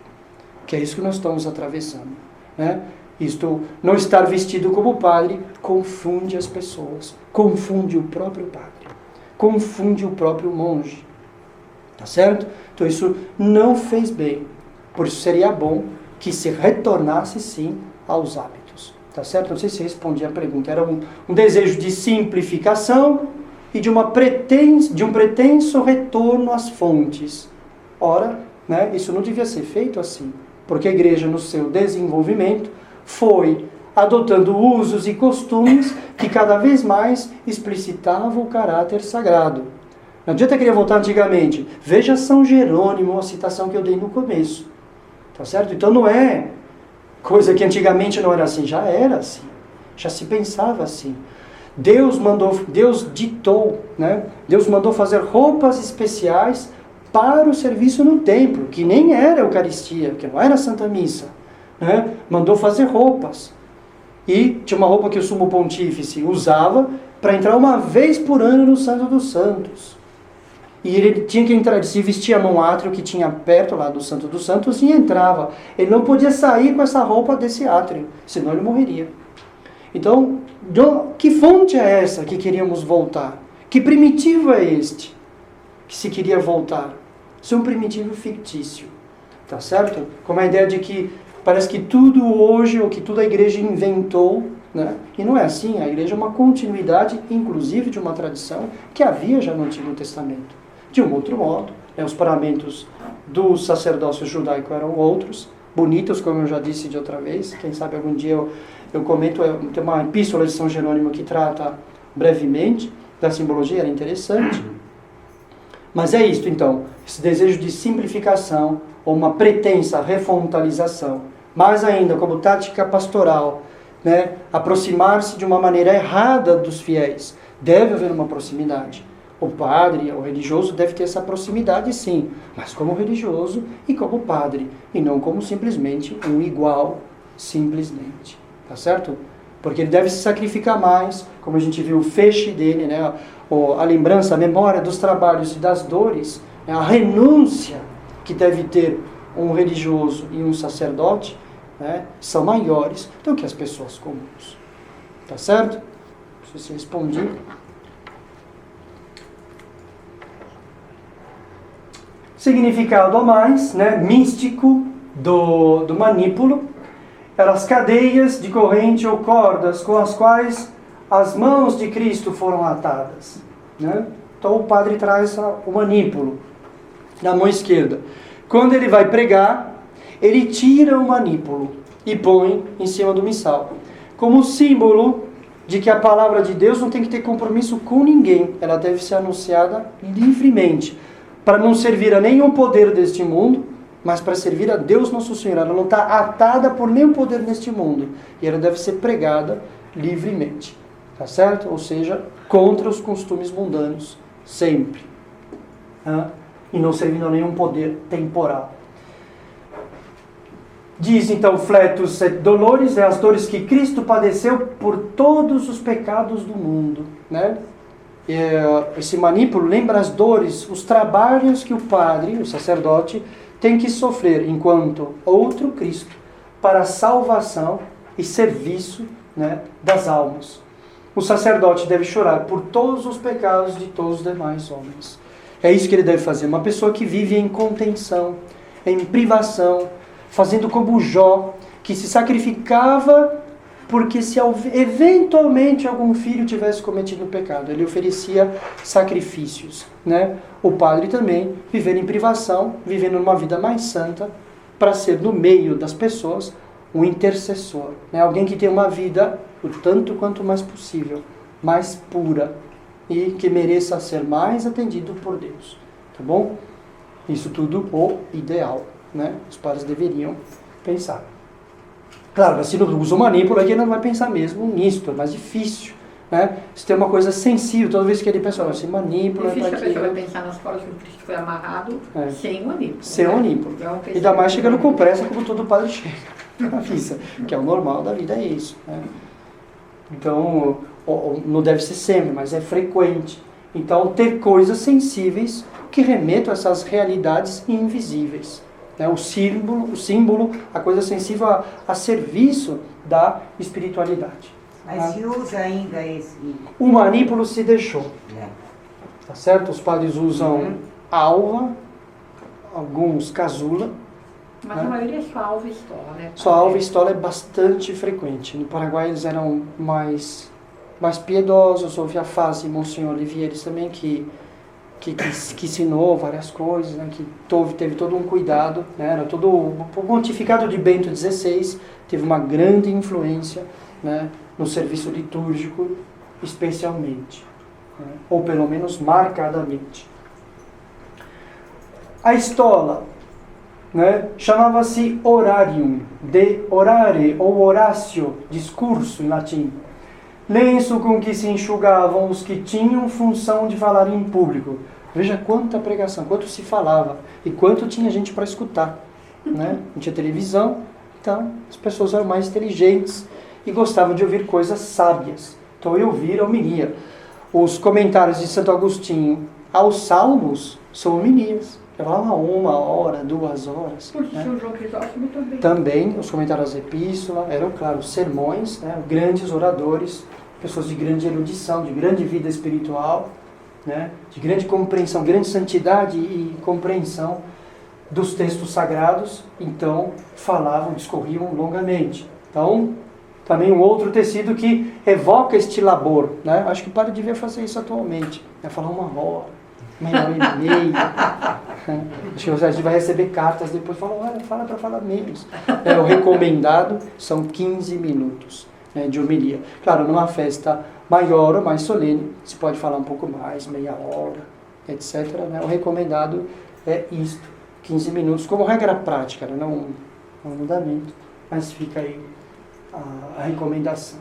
Que é isso que nós estamos atravessando, né? Isto, não estar vestido como padre, confunde as pessoas, confunde o próprio padre, confunde o próprio monge, tá certo? Então isso não fez bem, por isso seria bom que se retornasse sim aos hábitos, tá certo? Não sei se respondi a pergunta, era um desejo de simplificação e de um pretenso retorno às fontes. Ora, né, isso não devia ser feito assim, porque a igreja, no seu desenvolvimento, foi adotando usos e costumes que cada vez mais explicitavam o caráter sagrado. Não adianta querer voltar antigamente. Veja São Jerônimo, a citação que eu dei no começo. Tá certo? Então não é coisa que antigamente não era assim. Já era assim. Já se pensava assim. Deus ditou, né? Deus mandou fazer roupas especiais para o serviço no templo, que nem era a Eucaristia, que não era a Santa Missa, né? Mandou fazer roupas. E tinha uma roupa que o Sumo Pontífice usava para entrar uma vez por ano no Santo dos Santos. E ele tinha que entrar, ele se vestia num átrio que tinha perto lá do Santo dos Santos e entrava. Ele não podia sair com essa roupa desse átrio, senão ele morreria. Então, que fonte é essa que queríamos voltar? Que primitivo é este que se queria voltar? Isso é um primitivo fictício, tá certo? Com a ideia de que Parece que tudo hoje, ou que tudo a igreja inventou, né? E não é assim. A igreja é uma continuidade, inclusive, de uma tradição que havia já no Antigo Testamento. De um outro modo, né? Os paramentos do sacerdócio judaico eram outros, bonitos, como eu já disse de outra vez. Quem sabe algum dia eu comento, tem uma epístola de São Jerônimo que trata brevemente da simbologia, era interessante. Mas é isto, então, esse desejo de simplificação ou uma pretensa refontalização, mais ainda como tática pastoral, né, aproximar-se de uma maneira errada dos fiéis. Deve haver uma proximidade. O padre, o religioso, deve ter essa proximidade, sim, mas como religioso e como padre, e não como simplesmente um igual, simplesmente. Tá certo? Porque ele deve se sacrificar mais, como a gente viu o feixe dele, né, a lembrança, a memória dos trabalhos e das dores, né, a renúncia que deve ter um religioso e um sacerdote, né, são maiores do que as pessoas comuns. Tá certo? Não sei se respondi. Significado a mais, né, místico do manípulo, eram as cadeias de corrente ou cordas com as quais as mãos de Cristo foram atadas. Né? Então o padre traz o manípulo na mão esquerda. Quando ele vai pregar, ele tira o manípulo e põe em cima do missal, como símbolo de que a palavra de Deus não tem que ter compromisso com ninguém. Ela deve ser anunciada livremente, para não servir a nenhum poder deste mundo, mas para servir a Deus Nosso Senhor. Ela não está atada por nenhum poder neste mundo. E ela deve ser pregada livremente. Tá certo? Ou seja, contra os costumes mundanos, sempre. E não servindo a nenhum poder temporal. Diz então Fletus et Dolores, as dores que Cristo padeceu por todos os pecados do mundo. Né? Esse manípulo lembra as dores, os trabalhos que o padre, o sacerdote, tem que sofrer enquanto outro Cristo para a salvação e serviço, né, das almas. O sacerdote deve chorar por todos os pecados de todos os demais homens. É isso que ele deve fazer. Uma pessoa que vive em contenção, em privação, fazendo como Jó, que se sacrificava porque se eventualmente algum filho tivesse cometido pecado, ele oferecia sacrifícios. Né? O padre também, viver em privação, vivendo uma vida mais santa, para ser no meio das pessoas um intercessor. Né? Alguém que tem uma vida, o tanto quanto mais possível, mais pura e que mereça ser mais atendido por Deus. Tá bom? Isso tudo o ideal. Né? Os padres deveriam pensar. Claro, mas se não usa o manípulo, ele não vai pensar mesmo nisso, é mais difícil. Né? Se tem uma coisa sensível, toda vez que ele pensa, se manipula... Difícil que a pessoa vai pensar nas formas que o Cristo foi amarrado sem o manípulo. Sem o manípulo. E ainda mais chegando com pressa, como todo padre chega na missa, que é o normal da vida, é isso. Né? Então, não deve ser sempre, mas é frequente. Então, ter coisas sensíveis que remetam a essas realidades invisíveis. Né? O símbolo, a coisa sensível a serviço da espiritualidade. Mas se usa ainda esse... O manípulo se deixou. Tá certo? Os padres usam alva, alguns casula. Mas a maioria é só alva e estola, né? Só alva e estola é bastante frequente. No Paraguai eles eram mais piedosos. Houve a fase Monsenhor Olivieres também que ensinou várias coisas, né? Que teve todo um cuidado. Né? Era todo o pontificado de Bento XVI teve uma grande influência, né? No serviço litúrgico, especialmente, né? Ou pelo menos marcadamente. A estola, né? Chamava-se orarium, de orare ou horácio, discurso em latim. Lenço com que se enxugavam os que tinham função de falar em público. Veja quanta pregação, quanto se falava e quanto tinha gente para escutar. Né? Não tinha televisão, então as pessoas eram mais inteligentes e gostavam de ouvir coisas sábias. Então eu ouvir a homilia. Os comentários de Santo Agostinho aos Salmos são homilias. Eu falava 1 hora, 2 horas. Por São João Crisóstomo também. Também, os comentários da epístola, eram, claro, sermões, né? Grandes oradores, pessoas de grande erudição, de grande vida espiritual, né? De grande compreensão, grande santidade e compreensão dos textos sagrados, então falavam, discorriam longamente. Então, também um outro tecido que evoca este labor, né? Acho que o padre devia fazer isso atualmente, né? Falar 1 hora, meia hora e meia. Acho que a gente vai receber cartas depois, olha, fala para falar menos. O recomendado são 15 minutos, né, de homilia. Claro, numa festa maior ou mais solene, se pode falar um pouco mais, meia hora, etc. Né? O recomendado é isto, 15 minutos, como regra prática, né? Não um mandamento, mas fica aí a recomendação.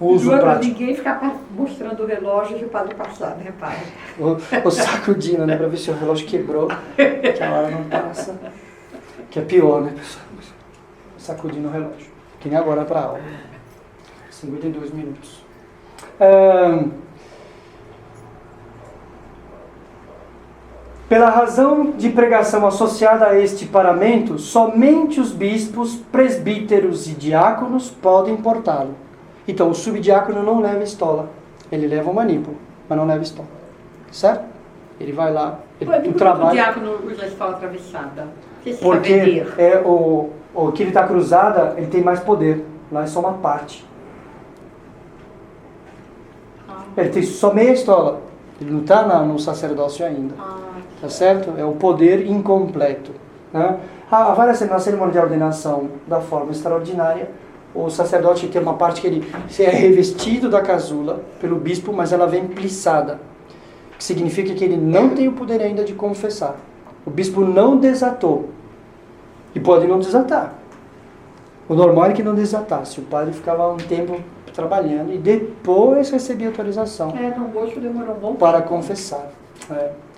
O uso prático. Ninguém ficar mostrando o relógio e o padre passar, né, padre? O sacudindo, né, para ver se o relógio quebrou, que a hora não passa. Que é pior, né, pessoal? Sacudindo o relógio. Que nem agora para a aula. 52 minutos. Pela razão de pregação associada a este paramento, somente os bispos, presbíteros e diáconos podem portá-lo. Então, o subdiácono não leva estola. Ele leva o manípulo, mas não leva estola. Certo? Ele vai lá, o trabalho... o diácono usa a estola atravessada? Porque o que ele está cruzada, ele tem mais poder. Lá é só uma parte. Ele tem só meia estola. Ele não está no sacerdócio ainda. Tá certo? É o poder incompleto. Né? Na cerimônia de ordenação da forma extraordinária, o sacerdote tem uma parte que ele é revestido da casula pelo bispo, mas ela vem plissada. Que significa que ele não tem o poder ainda de confessar. O bispo não desatou. E pode não desatar. O normal é que não desatasse. O padre ficava um tempo trabalhando e depois recebia autorização Dom Bosco demorou um bom para confessar.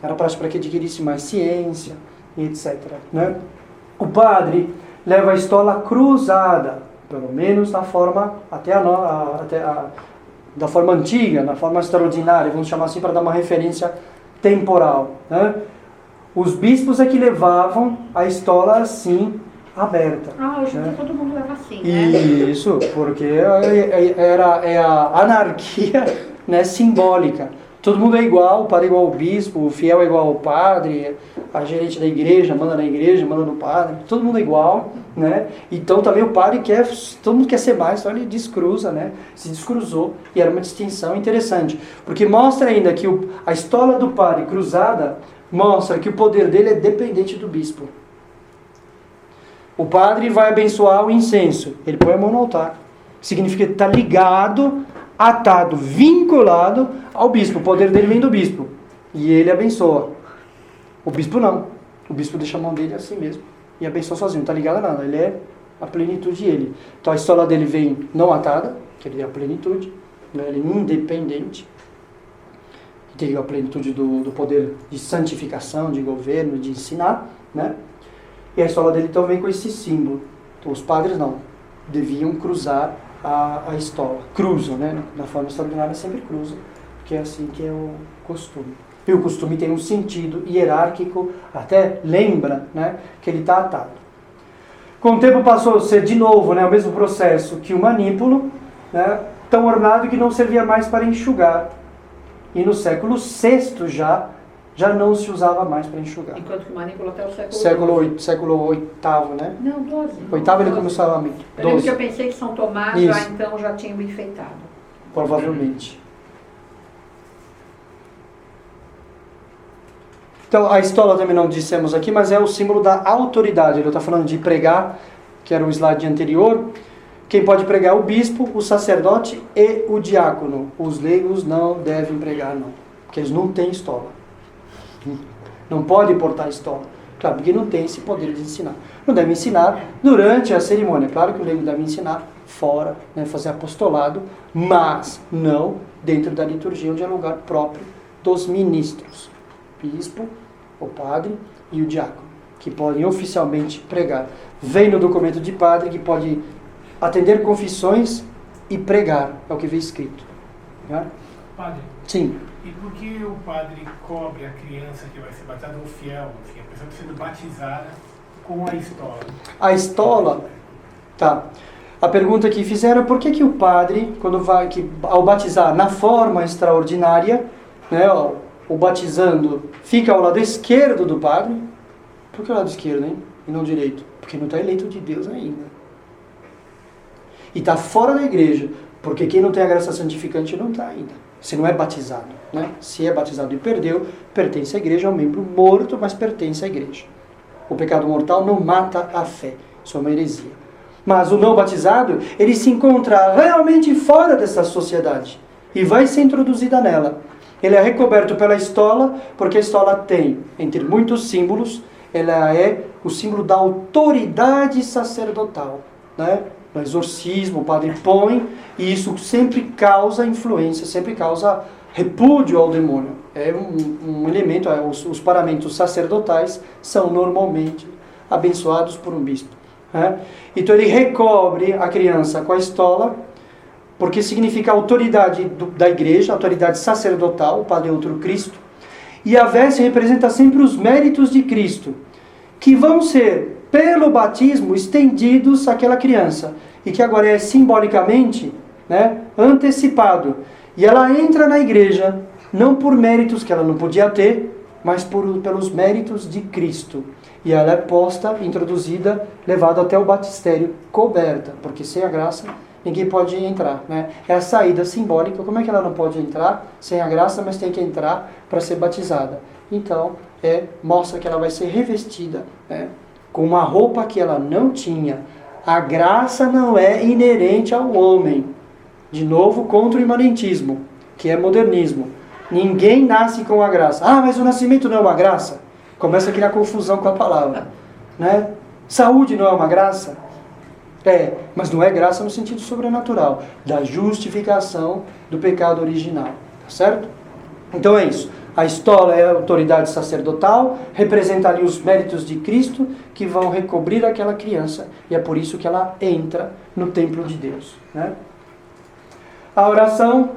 Era para que adquirisse mais ciência e etc. Né? O padre leva a estola cruzada, pelo menos na forma da forma antiga, na forma extraordinária, vamos chamar assim para dar uma referência temporal. Né? Os bispos é que levavam a estola assim, aberta. Hoje né? Todo mundo leva assim, né? Isso, porque é a anarquia, né, simbólica. Todo mundo é igual, o padre é igual ao bispo, o fiel é igual ao padre, a gerente da igreja manda na igreja, manda no padre, todo mundo é igual, né? Então também o padre todo mundo quer ser mais, então ele descruza, né? Se descruzou e era uma distinção interessante, porque mostra ainda que a estola do padre cruzada mostra que o poder dele é dependente do bispo. O padre vai abençoar o incenso, ele põe a mão no altar, significa que está ligado, atado, vinculado ao bispo. O poder dele vem do bispo. E ele abençoa. O bispo não. O bispo deixa a mão dele assim mesmo. E abençoa sozinho. Não está ligado a nada. Ele é a plenitude dele. Então a estola dele vem não atada, que ele é a plenitude. Né? Ele é independente. Tem a plenitude do poder de santificação, de governo, de ensinar. Né? E a estola dele então vem com esse símbolo. Então, os padres não. Deviam cruzar a estola. Cruzam, né? Na forma extraordinária sempre cruzam, porque é assim que é o costume. E o costume tem um sentido hierárquico, até lembra, né, que ele está atado. Com o tempo passou a ser de novo, né, o mesmo processo que o manípulo, né, tão ornado que não servia mais para enxugar. E no século VI já não se usava mais para enxugar. Enquanto que o manípulo até o século VIII, né? Não, 12. Oitavo ele começou a lamento. Eu lembro que eu pensei que São Tomás já tinha o enfeitado. Provavelmente. Então, a estola também não dissemos aqui, mas é o símbolo da autoridade. Ele está falando de pregar, que era o slide anterior. Quem pode pregar é o bispo, o sacerdote e o diácono. Os leigos não devem pregar, não. Porque eles não têm estola. Não pode portar estola. Claro, porque não tem esse poder de ensinar. Não deve ensinar durante a cerimônia. Claro que o leigo deve ensinar fora, né, fazer apostolado, mas não dentro da liturgia, onde é lugar próprio dos ministros. Bispo, o padre e o diácono, que podem oficialmente pregar. Vem no documento de padre que pode atender confissões e pregar, é o que vem escrito. Né? Padre? Sim. E por que o padre cobre a criança que vai ser batizada, ou fiel, enfim, a pessoa sendo batizada com a estola? A estola, tá. A pergunta que fizeram é por que o padre, ao batizar na forma extraordinária, né, o batizando fica ao lado esquerdo do padre, Por que o lado esquerdo, hein? E não direito? Porque não está eleito de Deus ainda. E está fora da igreja, porque quem não tem a graça santificante não está ainda. Se não é batizado, né? Se é batizado e perdeu, pertence à igreja, é um membro morto, mas pertence à igreja. O pecado mortal não mata a fé. Isso é uma heresia. Mas o não batizado, ele se encontra realmente fora dessa sociedade e vai ser introduzida nela. Ele é recoberto pela estola, porque a estola tem, entre muitos símbolos, ela é o símbolo da autoridade sacerdotal, né? No exorcismo, o padre põe, e isso sempre causa influência, sempre causa repúdio ao demônio. É um elemento, os paramentos sacerdotais são normalmente abençoados por um bispo. Né? Então ele recobre a criança com a estola, porque significa a autoridade da igreja, a autoridade sacerdotal, o padre é outro Cristo. E a veste representa sempre os méritos de Cristo, que vão ser, pelo batismo, estendidos àquela criança, e que agora é simbolicamente, né, antecipado. E ela entra na igreja, não por méritos que ela não podia ter, mas pelos méritos de Cristo. E ela é posta, introduzida, levada até o batistério, coberta, porque sem a graça ninguém pode entrar. Né? É a saída simbólica. Como é que ela não pode entrar sem a graça, mas tem que entrar para ser batizada? Então, mostra que ela vai ser revestida, né, com uma roupa que ela não tinha. A graça não é inerente ao homem. De novo, contra o imanentismo, que é modernismo. Ninguém nasce com a graça. Ah, mas o nascimento não é uma graça? Começa a criar confusão com a palavra. Né? Saúde não é uma graça? Mas não é graça no sentido sobrenatural, da justificação do pecado original. Tá certo? Então é isso. A estola é a autoridade sacerdotal, representa ali os méritos de Cristo que vão recobrir aquela criança, e é por isso que ela entra no templo de Deus. Né? A oração: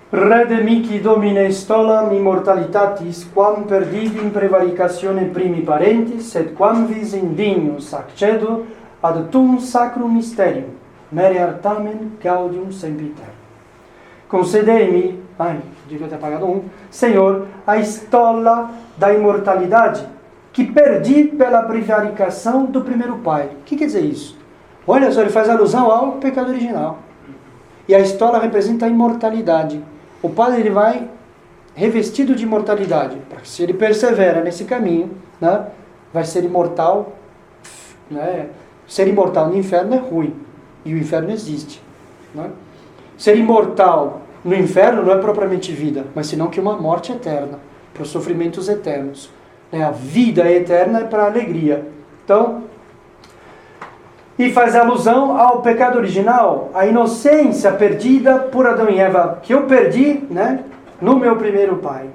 Redemici Domine stolam immortalitatis, quam perdidi in prevaricatione primi parentes, sed quam vis indignus accedo ad tum sacrum mysterium, mere tamen gaudium sempiterno. Concedei-me, devia ter apagado Senhor, a estola da imortalidade que perdi pela prevaricação do primeiro pai. O que quer dizer isso? Olha só, ele faz alusão ao pecado original. E a estola representa a imortalidade. O padre ele vai revestido de imortalidade. Se ele persevera nesse caminho, né, vai ser imortal. Né? Ser imortal no inferno é ruim. E o inferno existe. Né? Ser imortal no inferno não é propriamente vida, mas senão que uma morte eterna, para os sofrimentos eternos. A vida eterna é para a alegria. Então, e faz alusão ao pecado original, a inocência perdida por Adão e Eva, que eu perdi, né, no meu primeiro pai.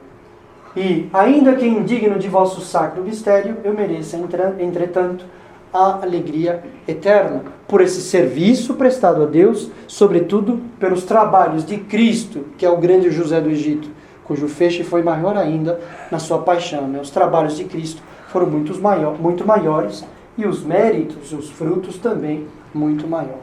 E, ainda que indigno de vosso sacro mistério, eu mereça, entretanto, a alegria eterna, por esse serviço prestado a Deus, sobretudo pelos trabalhos de Cristo, que é o grande José do Egito, cujo feixe foi maior ainda na sua paixão. Né? Os trabalhos de Cristo foram muito maiores, e os méritos, os frutos também muito maiores.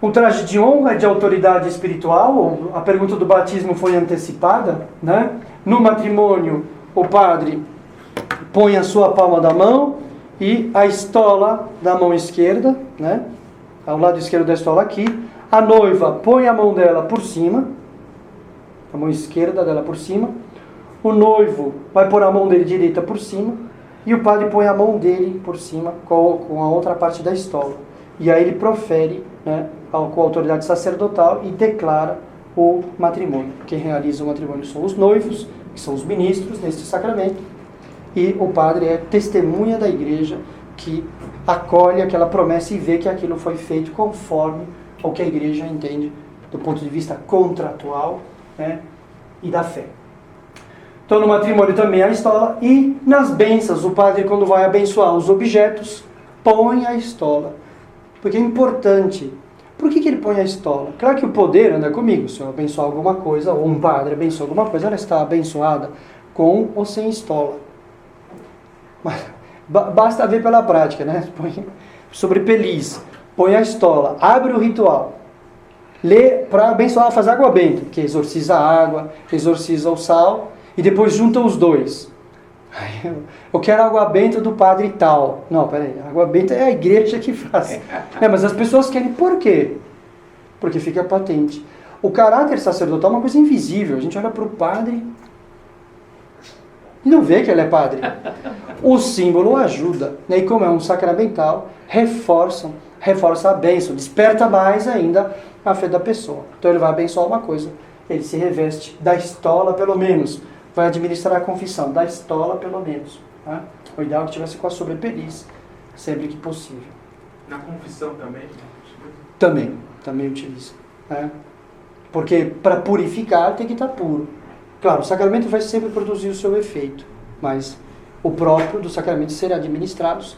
O traje de honra é de autoridade espiritual. A pergunta do batismo foi antecipada. Né? No matrimônio, o padre põe a sua palma da mão e a estola da mão esquerda, né? Ao lado esquerdo da estola aqui. A noiva põe a mão dela por cima, a mão esquerda dela por cima. O noivo vai pôr a mão dele direita por cima e o padre põe a mão dele por cima com a outra parte da estola. E aí ele profere, né, com a autoridade sacerdotal e declara o matrimônio. Quem realiza o matrimônio são os noivos, que são os ministros neste sacramento. E o padre é testemunha da igreja que acolhe aquela promessa e vê que aquilo foi feito conforme ao que a igreja entende do ponto de vista contratual, né, e da fé. Então no matrimônio também a estola, e nas bênçãos o padre, quando vai abençoar os objetos, põe a estola. Porque é importante. Por que ele põe a estola? Claro que o poder anda comigo. Se eu abençoar alguma coisa, ou um padre abençoa alguma coisa, ela está abençoada com ou sem estola. Mas basta ver pela prática, né? Põe sobre peliz, põe a estola, abre o ritual. lê para abençoar, faz água benta, que exorciza a água, exorciza o sal, e depois junta os dois. Eu quero água benta do padre tal. Não, peraí, a água benta é a igreja que faz. Mas as pessoas querem por quê? Porque fica patente. O caráter sacerdotal é uma coisa invisível. A gente olha para o padre e não vê que ele é padre. O símbolo ajuda. E como é um sacramental, reforça a bênção, desperta mais ainda a fé da pessoa. Então ele vai abençoar uma coisa, ele se reveste da estola pelo menos, vai administrar a confissão, da estola pelo menos. Tá? O ideal é que tivesse com a sobrepeliz, sempre que possível. Na confissão também? Também utiliza. Né? Porque para purificar tem que estar puro. Claro, o sacramento vai sempre produzir o seu efeito, mas o próprio do sacramento será administrados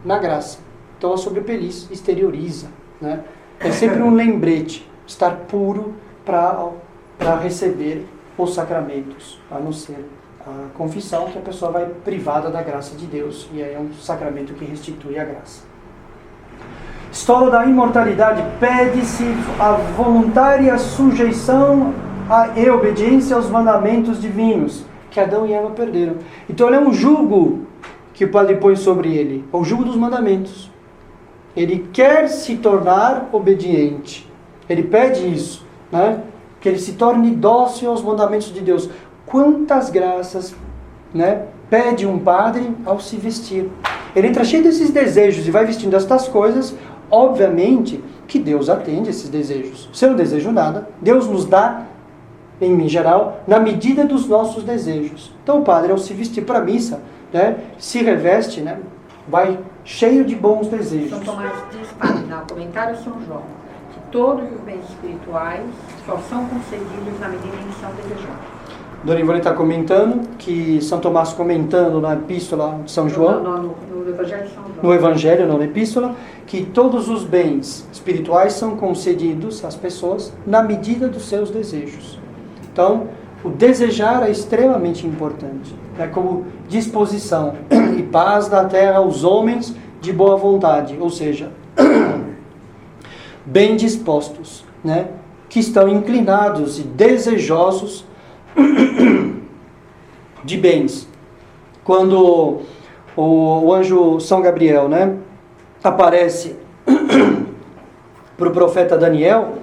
na graça. Então a sobrepeliz exterioriza. Né? É sempre um lembrete, estar puro para receber os sacramentos, a não ser a confissão, que a pessoa vai privada da graça de Deus, e aí é um sacramento que restitui a graça. Estola da imortalidade, pede-se a voluntária sujeição e obediência aos mandamentos divinos, que Adão e Eva perderam. Então é um jugo que o Padre põe sobre ele, é o jugo dos mandamentos. Ele quer se tornar obediente, ele pede isso, né? Que ele se torne dócil aos mandamentos de Deus. Quantas graças, né, pede um padre ao se vestir? Ele entra cheio desses desejos e vai vestindo estas coisas. Obviamente que Deus atende esses desejos. Se eu não desejo nada, Deus nos dá, em geral, na medida dos nossos desejos. Então o padre, ao se vestir para a missa, né, se reveste, né, vai cheio de bons desejos. São Tomás diz, padre, no comentário São João, que todos os bens espirituais só são concedidos na medida em que são desejados. Dona Ivone está comentando que São Tomás, comentando na Epístola de São João, no Evangelho de São João, no Evangelho, não na Epístola, que todos os bens espirituais são concedidos às pessoas na medida dos seus desejos. Então, o desejar é extremamente importante. É como disposição e paz na terra aos homens de boa vontade, ou seja, bem dispostos, né? Que estão inclinados e desejosos de bens. Quando o anjo São Gabriel, né, aparece para o profeta Daniel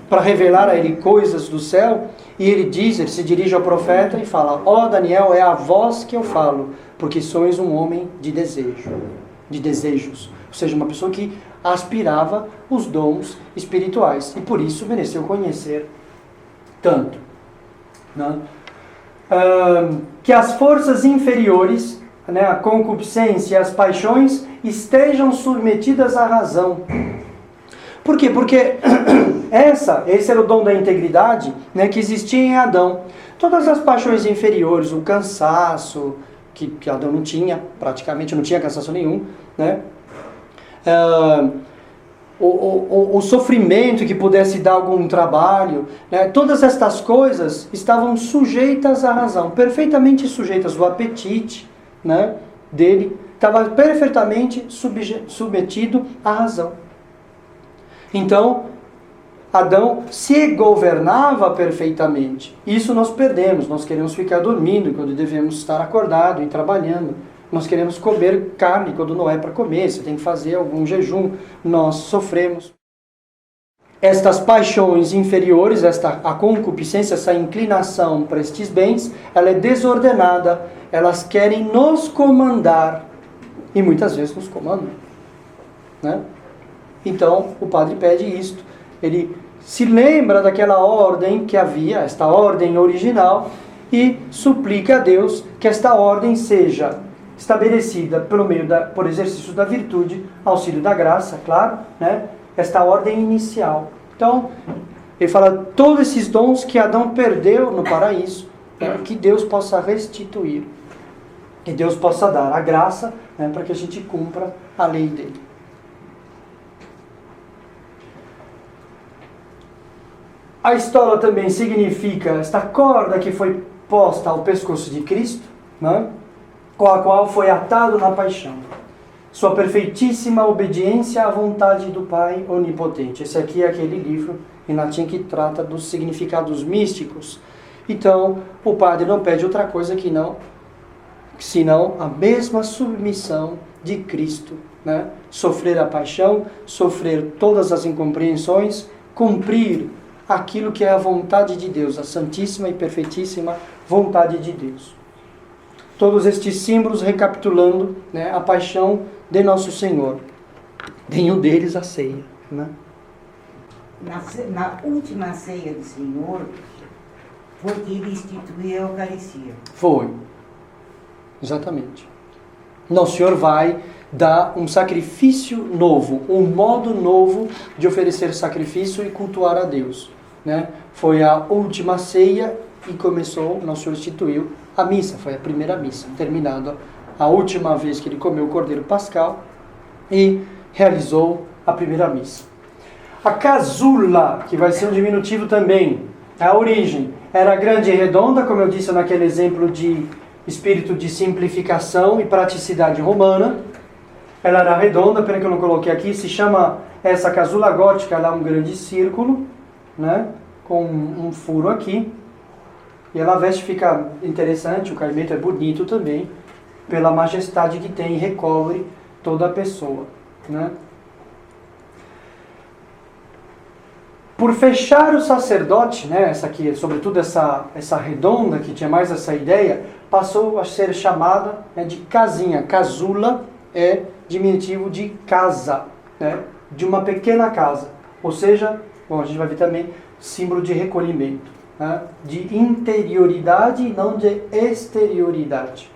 para revelar a ele coisas do céu, e ele se dirige ao profeta e fala: ó Daniel, é a vós que eu falo, porque sois um homem de desejos. Ou seja, uma pessoa que aspirava os dons espirituais e por isso mereceu conhecer tanto. Né? Que as forças inferiores, né, a concupiscência e as paixões estejam submetidas à razão. Por quê? Porque esse era o dom da integridade, né, que existia em Adão. Todas as paixões inferiores, o cansaço, que Adão não tinha, praticamente não tinha cansaço nenhum, né? O sofrimento que pudesse dar algum trabalho, né? Todas estas coisas estavam sujeitas à razão, perfeitamente sujeitas. O apetite, né, dele estava perfeitamente submetido à razão. Então, Adão se governava perfeitamente. Isso nós perdemos. Nós queremos ficar dormindo quando devemos estar acordado e trabalhando. Nós queremos comer carne quando não é para comer. Você tem que fazer algum jejum. Nós sofremos. Estas paixões inferiores, a concupiscência, essa inclinação para estes bens, ela é desordenada. Elas querem nos comandar. E muitas vezes nos comandam. Né? Então, o padre pede isto. Ele se lembra daquela ordem que havia, esta ordem original, e suplica a Deus que esta ordem seja estabelecida por exercício da virtude, auxílio da graça, claro, né? Esta ordem inicial. Então, ele fala todos esses dons que Adão perdeu no paraíso, né, que Deus possa restituir, que Deus possa dar a graça, né, para que a gente cumpra a lei dele. A estola também significa esta corda que foi posta ao pescoço de Cristo, né, com a qual foi atado na paixão. sua perfeitíssima obediência à vontade do Pai Onipotente. Esse aqui é aquele livro em latim que trata dos significados místicos. Então, o padre não pede outra coisa senão a mesma submissão de Cristo, né? Sofrer a paixão, sofrer todas as incompreensões, cumprir aquilo que é a vontade de Deus, a santíssima e perfeitíssima vontade de Deus. Todos estes símbolos recapitulando, né, a paixão de Nosso Senhor. Nenhum deles a ceia, né? Na última ceia do Senhor, foi que ele instituiu a Eucaristia. Foi. Exatamente. Nosso Senhor vai dar um sacrifício novo, um modo novo de oferecer sacrifício e cultuar a Deus, né? Foi a última ceia e começou, Nosso Senhor instituiu a missa, foi a primeira missa, terminada a última vez que ele comeu o Cordeiro Pascal e realizou a primeira missa. A casula, que vai ser um diminutivo também, a origem era grande e redonda, como eu disse naquele exemplo de espírito de simplificação e praticidade romana. Ela era redonda, pena que eu não coloquei aqui, se chama essa casula gótica, ela é um grande círculo, né, com um furo aqui. E ela veste, fica interessante, o caimento é bonito também, pela majestade que tem e recobre toda a pessoa, né? Por fechar o sacerdote, né, essa aqui, sobretudo essa redonda, que tinha mais essa ideia, passou a ser chamada, né, de casinha. Casula é diminutivo de casa, né, de uma pequena casa. Ou seja, bom, a gente vai ver também símbolo de recolhimento, né, de interioridade e não de exterioridade.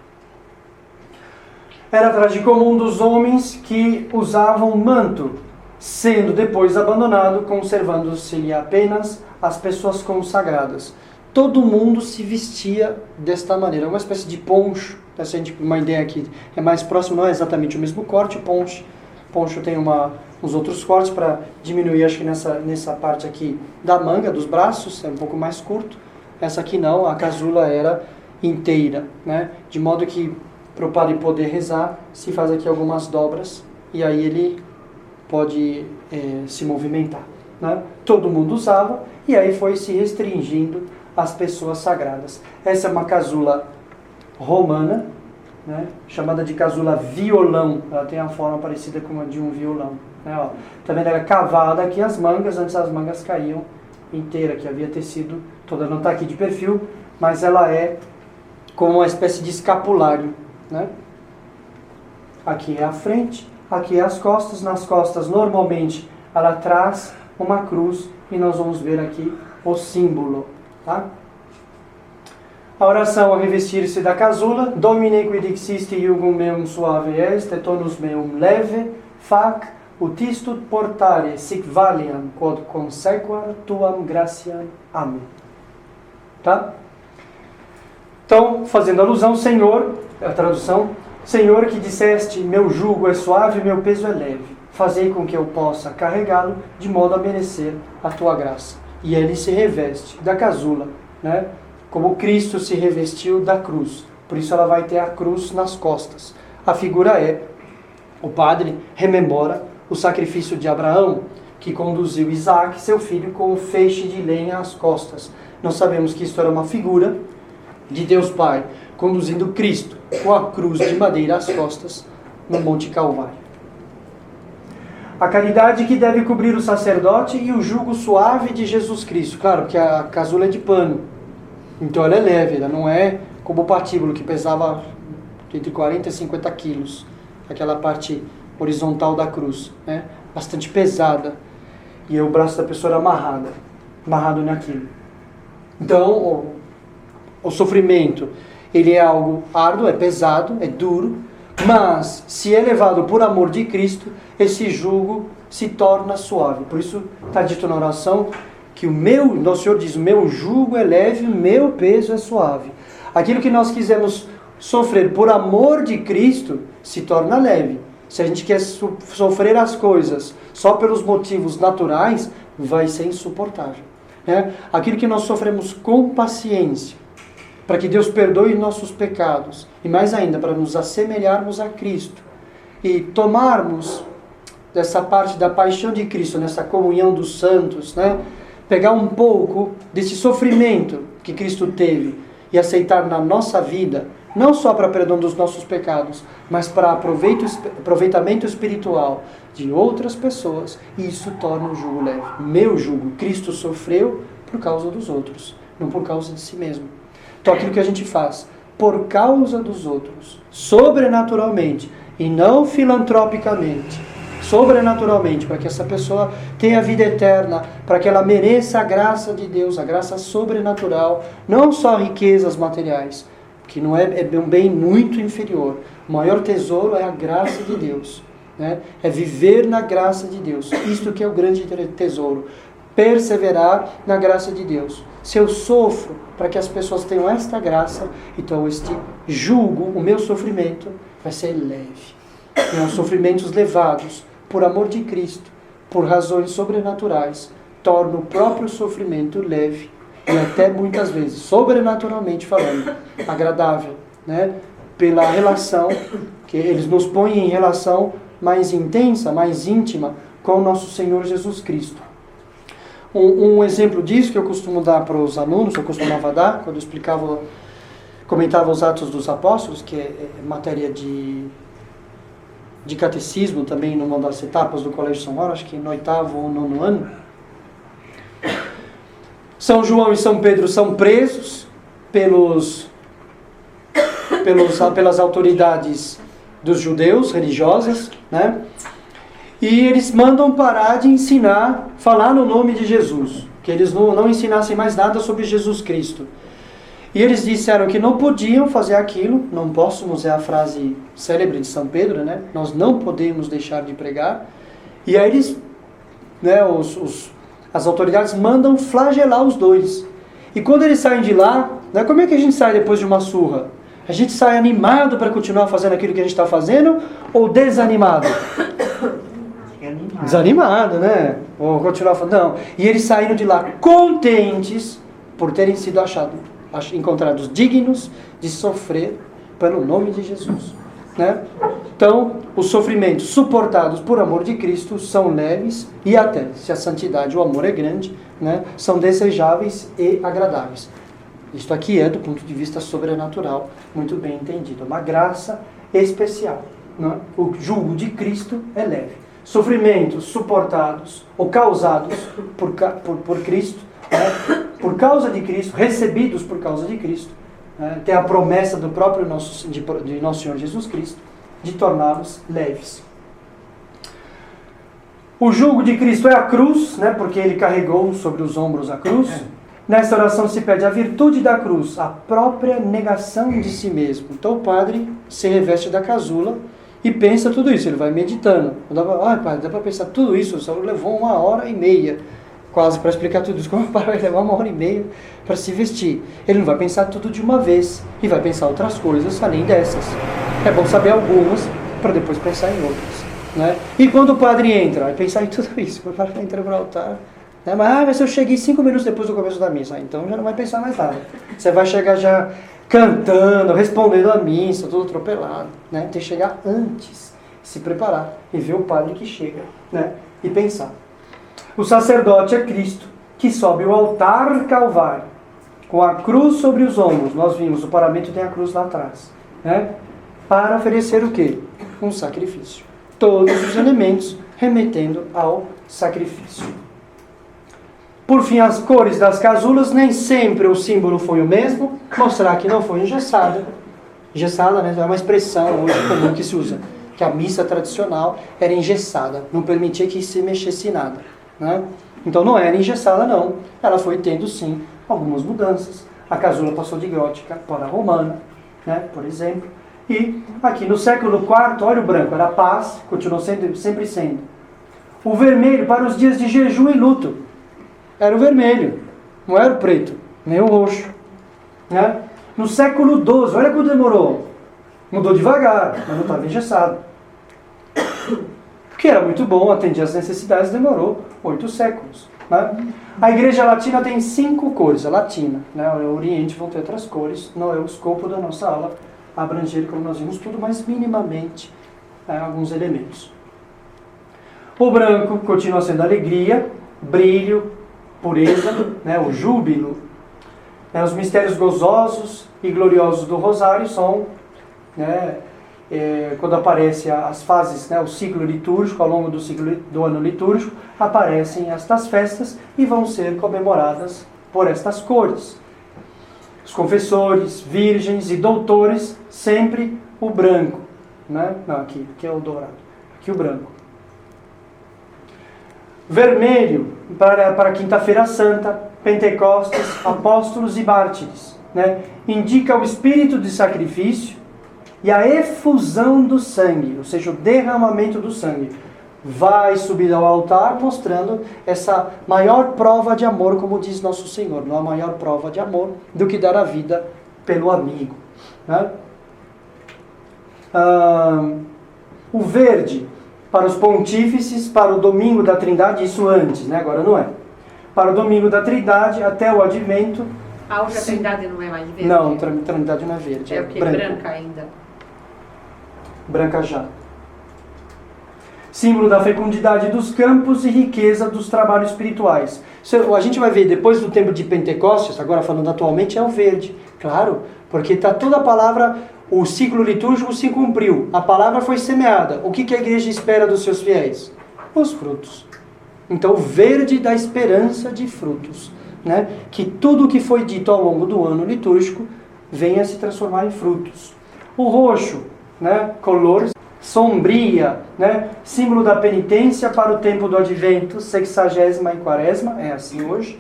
Era tradição comum dos homens que usavam manto, sendo depois abandonado, conservando-se apenas as pessoas consagradas. Todo mundo se vestia desta maneira, uma espécie de poncho. Essa uma ideia aqui é mais próximo, não é exatamente o mesmo corte. Poncho tem uns outros cortes para diminuir, acho que nessa parte aqui da manga, dos braços, é um pouco mais curto. Essa aqui não, a casula era inteira, né? De modo que para o padre poder rezar, se faz aqui algumas dobras e aí ele pode se movimentar, né? Todo mundo usava e aí foi se restringindo às pessoas sagradas. Essa é uma casula romana, né, chamada de casula violão. Ela tem a forma parecida com a de um violão, né, ó. Tá vendo? Ela é cavada aqui as mangas, antes as mangas caíam inteira, que havia tecido toda, não está aqui de perfil, mas ela é como uma espécie de escapulário, né? Aqui é a frente, aqui é as costas. Nas costas, normalmente, ela traz uma cruz e nós vamos ver aqui o símbolo, tá? A oração a revestir-se da casula. Domine quid existe iugum meum suave est, et tonus meum leve, fac utistud portare sic valiam, quod consequar tuam gratiam. Amém. Tá? Então, fazendo alusão, Senhor, a tradução, Senhor, que disseste, meu jugo é suave, meu peso é leve. Fazei com que eu possa carregá-lo de modo a merecer a tua graça. E ele se reveste da casula, né? Como Cristo se revestiu da cruz. Por isso ela vai ter a cruz nas costas. A figura é, o padre rememora o sacrifício de Abraão, que conduziu Isaac, seu filho, com um feixe de lenha às costas. Nós sabemos que isso era uma figura de Deus Pai, conduzindo Cristo com a cruz de madeira às costas no Monte Calvário. A caridade que deve cobrir o sacerdote e o jugo suave de Jesus Cristo. Claro, porque a casula é de pano, então ela é leve, ela não é como o patíbulo, que pesava entre 40 e 50 quilos, aquela parte horizontal da cruz, né? Bastante pesada, e o braço da pessoa era amarrado naquilo. Então, o sofrimento, ele é algo árduo, é pesado, é duro, mas se é levado por amor de Cristo, esse jugo se torna suave. Por isso está dito na oração que Nosso Senhor diz, o meu jugo é leve, o meu peso é suave. Aquilo que nós quisermos sofrer por amor de Cristo se torna leve. Se a gente quer sofrer as coisas só pelos motivos naturais, vai ser insuportável, né? Aquilo que nós sofremos com paciência, para que Deus perdoe nossos pecados, e mais ainda, para nos assemelharmos a Cristo, e tomarmos dessa parte da paixão de Cristo, nessa comunhão dos santos, né? Pegar um pouco desse sofrimento que Cristo teve e aceitar na nossa vida, não só para perdão dos nossos pecados, mas para aproveitamento espiritual de outras pessoas, e isso torna o jugo leve. Meu jugo, Cristo sofreu por causa dos outros, não por causa de si mesmo. Então aquilo que a gente faz por causa dos outros, sobrenaturalmente, e não filantropicamente, sobrenaturalmente, para que essa pessoa tenha vida eterna, para que ela mereça a graça de Deus, a graça sobrenatural, não só riquezas materiais, que não é um bem muito inferior. O maior tesouro é a graça de Deus, né? É viver na graça de Deus. Isto que é o grande tesouro. Perseverar na graça de Deus. Se eu sofro para que as pessoas tenham esta graça, então este jugo, o meu sofrimento, vai ser leve. E os sofrimentos levados por amor de Cristo, por razões sobrenaturais, tornam o próprio sofrimento leve e até muitas vezes, sobrenaturalmente falando, agradável, né? Pela relação que eles nos põem em relação mais intensa, mais íntima com o nosso Senhor Jesus Cristo. Um exemplo disso que eu costumo dar para os alunos, eu costumava dar, quando eu comentava os Atos dos Apóstolos, que é matéria de catecismo também numa das etapas do Colégio São Paulo, acho que no 8º ou 9º ano. São João e São Pedro são presos pelas autoridades dos judeus, religiosas, né? E eles mandam parar de ensinar, falar no nome de Jesus, que eles não ensinassem mais nada sobre Jesus Cristo. E eles disseram que não podiam fazer aquilo, não possamos, é a frase célebre de São Pedro, né? Nós não podemos deixar de pregar. E aí eles, né, as autoridades mandam flagelar os dois. E quando eles saem de lá, né, como é que a gente sai depois de uma surra? A gente sai animado para continuar fazendo aquilo que a gente está fazendo ou desanimado? Desanimado, né? Ou continuar fazendo. Não. E eles saíram de lá contentes por terem sido encontrados dignos de sofrer pelo nome de Jesus, né? Então, os sofrimentos suportados por amor de Cristo são leves e até, se a santidade, o amor é grande, né, são desejáveis e agradáveis. Isto aqui é, do ponto de vista sobrenatural, muito bem entendido. Uma graça especial, né? O jugo de Cristo é leve. Sofrimentos suportados ou causados por Cristo, né? Por causa de Cristo, recebidos por causa de Cristo, né? Tem a promessa do próprio de nosso Senhor Jesus Cristo de torná-los leves. O jugo de Cristo é a cruz, né? Porque ele carregou sobre os ombros a cruz. Nessa oração se pede a virtude da cruz, a própria negação de si mesmo. Então o padre se reveste da casula e pensa tudo isso, ele vai meditando. Padre, dá para pensar tudo isso, só levou 1h30, quase, para explicar tudo isso. Como o padre vai levar 1h30 para se vestir? Ele não vai pensar tudo de uma vez, e vai pensar outras coisas além dessas. É bom saber algumas, para depois pensar em outras, né? E quando o padre entra, vai pensar em tudo isso. O padre entra para o altar, né? Mas eu cheguei 5 minutos depois do começo da missa, então já não vai pensar mais nada. Você vai chegar já cantando, respondendo a missa, tudo atropelado, né? Tem que chegar antes, se preparar e ver o padre que chega, né? E pensar. O sacerdote é Cristo, que sobe o altar calvário, com a cruz sobre os ombros. Nós vimos, o paramento tem a cruz lá atrás, né? Para oferecer o quê? Um sacrifício. Todos os elementos remetendo ao sacrifício. Por fim, as cores das casulas, nem sempre o símbolo foi o mesmo, mostrar que não foi engessada. Engessada, né, é uma expressão hoje comum que se usa, que a missa tradicional era engessada, não permitia que se mexesse nada, né? Então não era engessada não, ela foi tendo sim algumas mudanças. A casula passou de gótica para romana, né, por exemplo. E aqui no século IV, olha o branco, era paz, continuou sempre sendo. O vermelho para os dias de jejum e luto. Era o vermelho, não era o preto, nem o roxo, né? No século XII, olha quanto demorou. Mudou devagar, mas não estava engessado. Que era muito bom, atendia às necessidades, demorou 8 séculos. Né? A Igreja Latina tem 5 cores, a latina, né? O Oriente vão ter outras cores, não é o escopo da nossa aula abranger, como nós vimos, tudo, mas minimamente alguns elementos. O branco continua sendo alegria, brilho, pureza, né, o júbilo. Os mistérios gozosos e gloriosos do rosário são, né, quando aparecem as fases, né, o ciclo litúrgico, ao longo do ciclo do ano litúrgico, aparecem estas festas e vão ser comemoradas por estas cores. Os confessores, virgens e doutores, sempre o branco. Né? Não, aqui é o dourado. Aqui o branco. Vermelho, para Quinta-feira Santa, Pentecostes, apóstolos e mártires. Né? Indica o espírito de sacrifício e a efusão do sangue, ou seja, o derramamento do sangue. Vai subir ao altar mostrando essa maior prova de amor, como diz Nosso Senhor. Não há maior prova de amor do que dar a vida pelo amigo. Né? O verde, para os pontífices, para o domingo da Trindade, isso antes, né? Agora não é. Para o domingo da Trindade, até o advento... Hoje a Trindade não é mais verde? Não, a Trindade não é verde. É o que? Branca ainda? Branca já. Símbolo da fecundidade dos campos e riqueza dos trabalhos espirituais. A gente vai ver depois do tempo de Pentecostes, agora falando atualmente, é o verde. Claro, porque está toda a palavra, o ciclo litúrgico se cumpriu. A palavra foi semeada. O que a igreja espera dos seus fiéis? Os frutos. Então, o verde da esperança de frutos. Né? Que tudo o que foi dito ao longo do ano litúrgico venha se transformar em frutos. O roxo, né? Color sombria, né? Símbolo da penitência para o tempo do advento, sexagésima e quaresma, é assim hoje.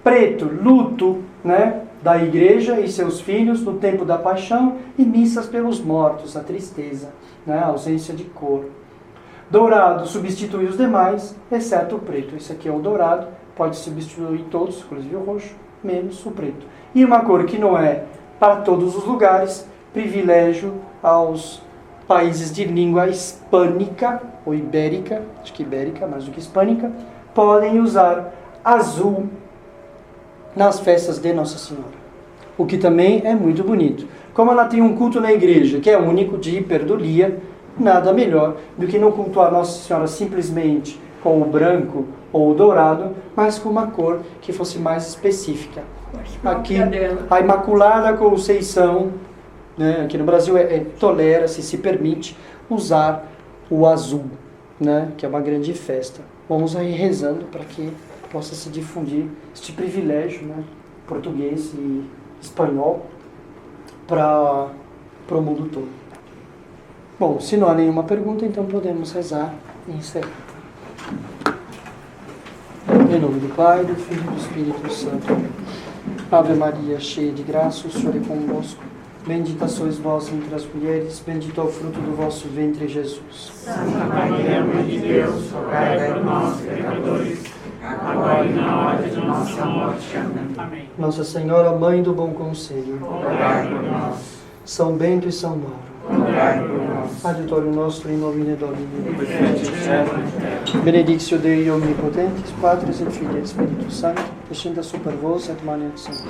Preto, luto, né? Da igreja e seus filhos no tempo da paixão e missas pelos mortos, a tristeza, né? A ausência de cor. Dourado substitui os demais, exceto o preto. Esse aqui é o dourado, pode substituir todos, inclusive o roxo, menos o preto. E uma cor que não é para todos os lugares, privilégio aos países de língua hispânica, ou ibérica, acho que ibérica, mais do que hispânica, podem usar azul nas festas de Nossa Senhora. O que também é muito bonito. Como ela tem um culto na igreja, que é único de hiperdulia, nada melhor do que não cultuar Nossa Senhora simplesmente com o branco ou o dourado, mas com uma cor que fosse mais específica. Aqui, a Imaculada Conceição, né, aqui no Brasil tolera-se, se permite usar o azul, né, que é uma grande festa. Vamos aí rezando para que possa se difundir este privilégio, né, português e espanhol para o mundo todo. Bom, se não há nenhuma pergunta, então podemos rezar e encerrar. Em nome do Pai, do Filho e do Espírito Santo. Ave Maria, cheia de graça, o Senhor é convosco. Bendita sois vós entre as mulheres, bendito é o fruto do vosso ventre, Jesus. Santa Maria, Mãe de Deus, rogai por nós, pecadores, agora e na hora de nossa morte. Amém. Nossa Senhora, Mãe do Bom Conselho, rogai por nós. São Bento e São Mauro, rogai por nós. Adiutorium nostro in nomine Domini. Benedictio Dei Omnipotentis, Patris et Filii et Spiritus Sancti, descendat super vos et manet Sancti.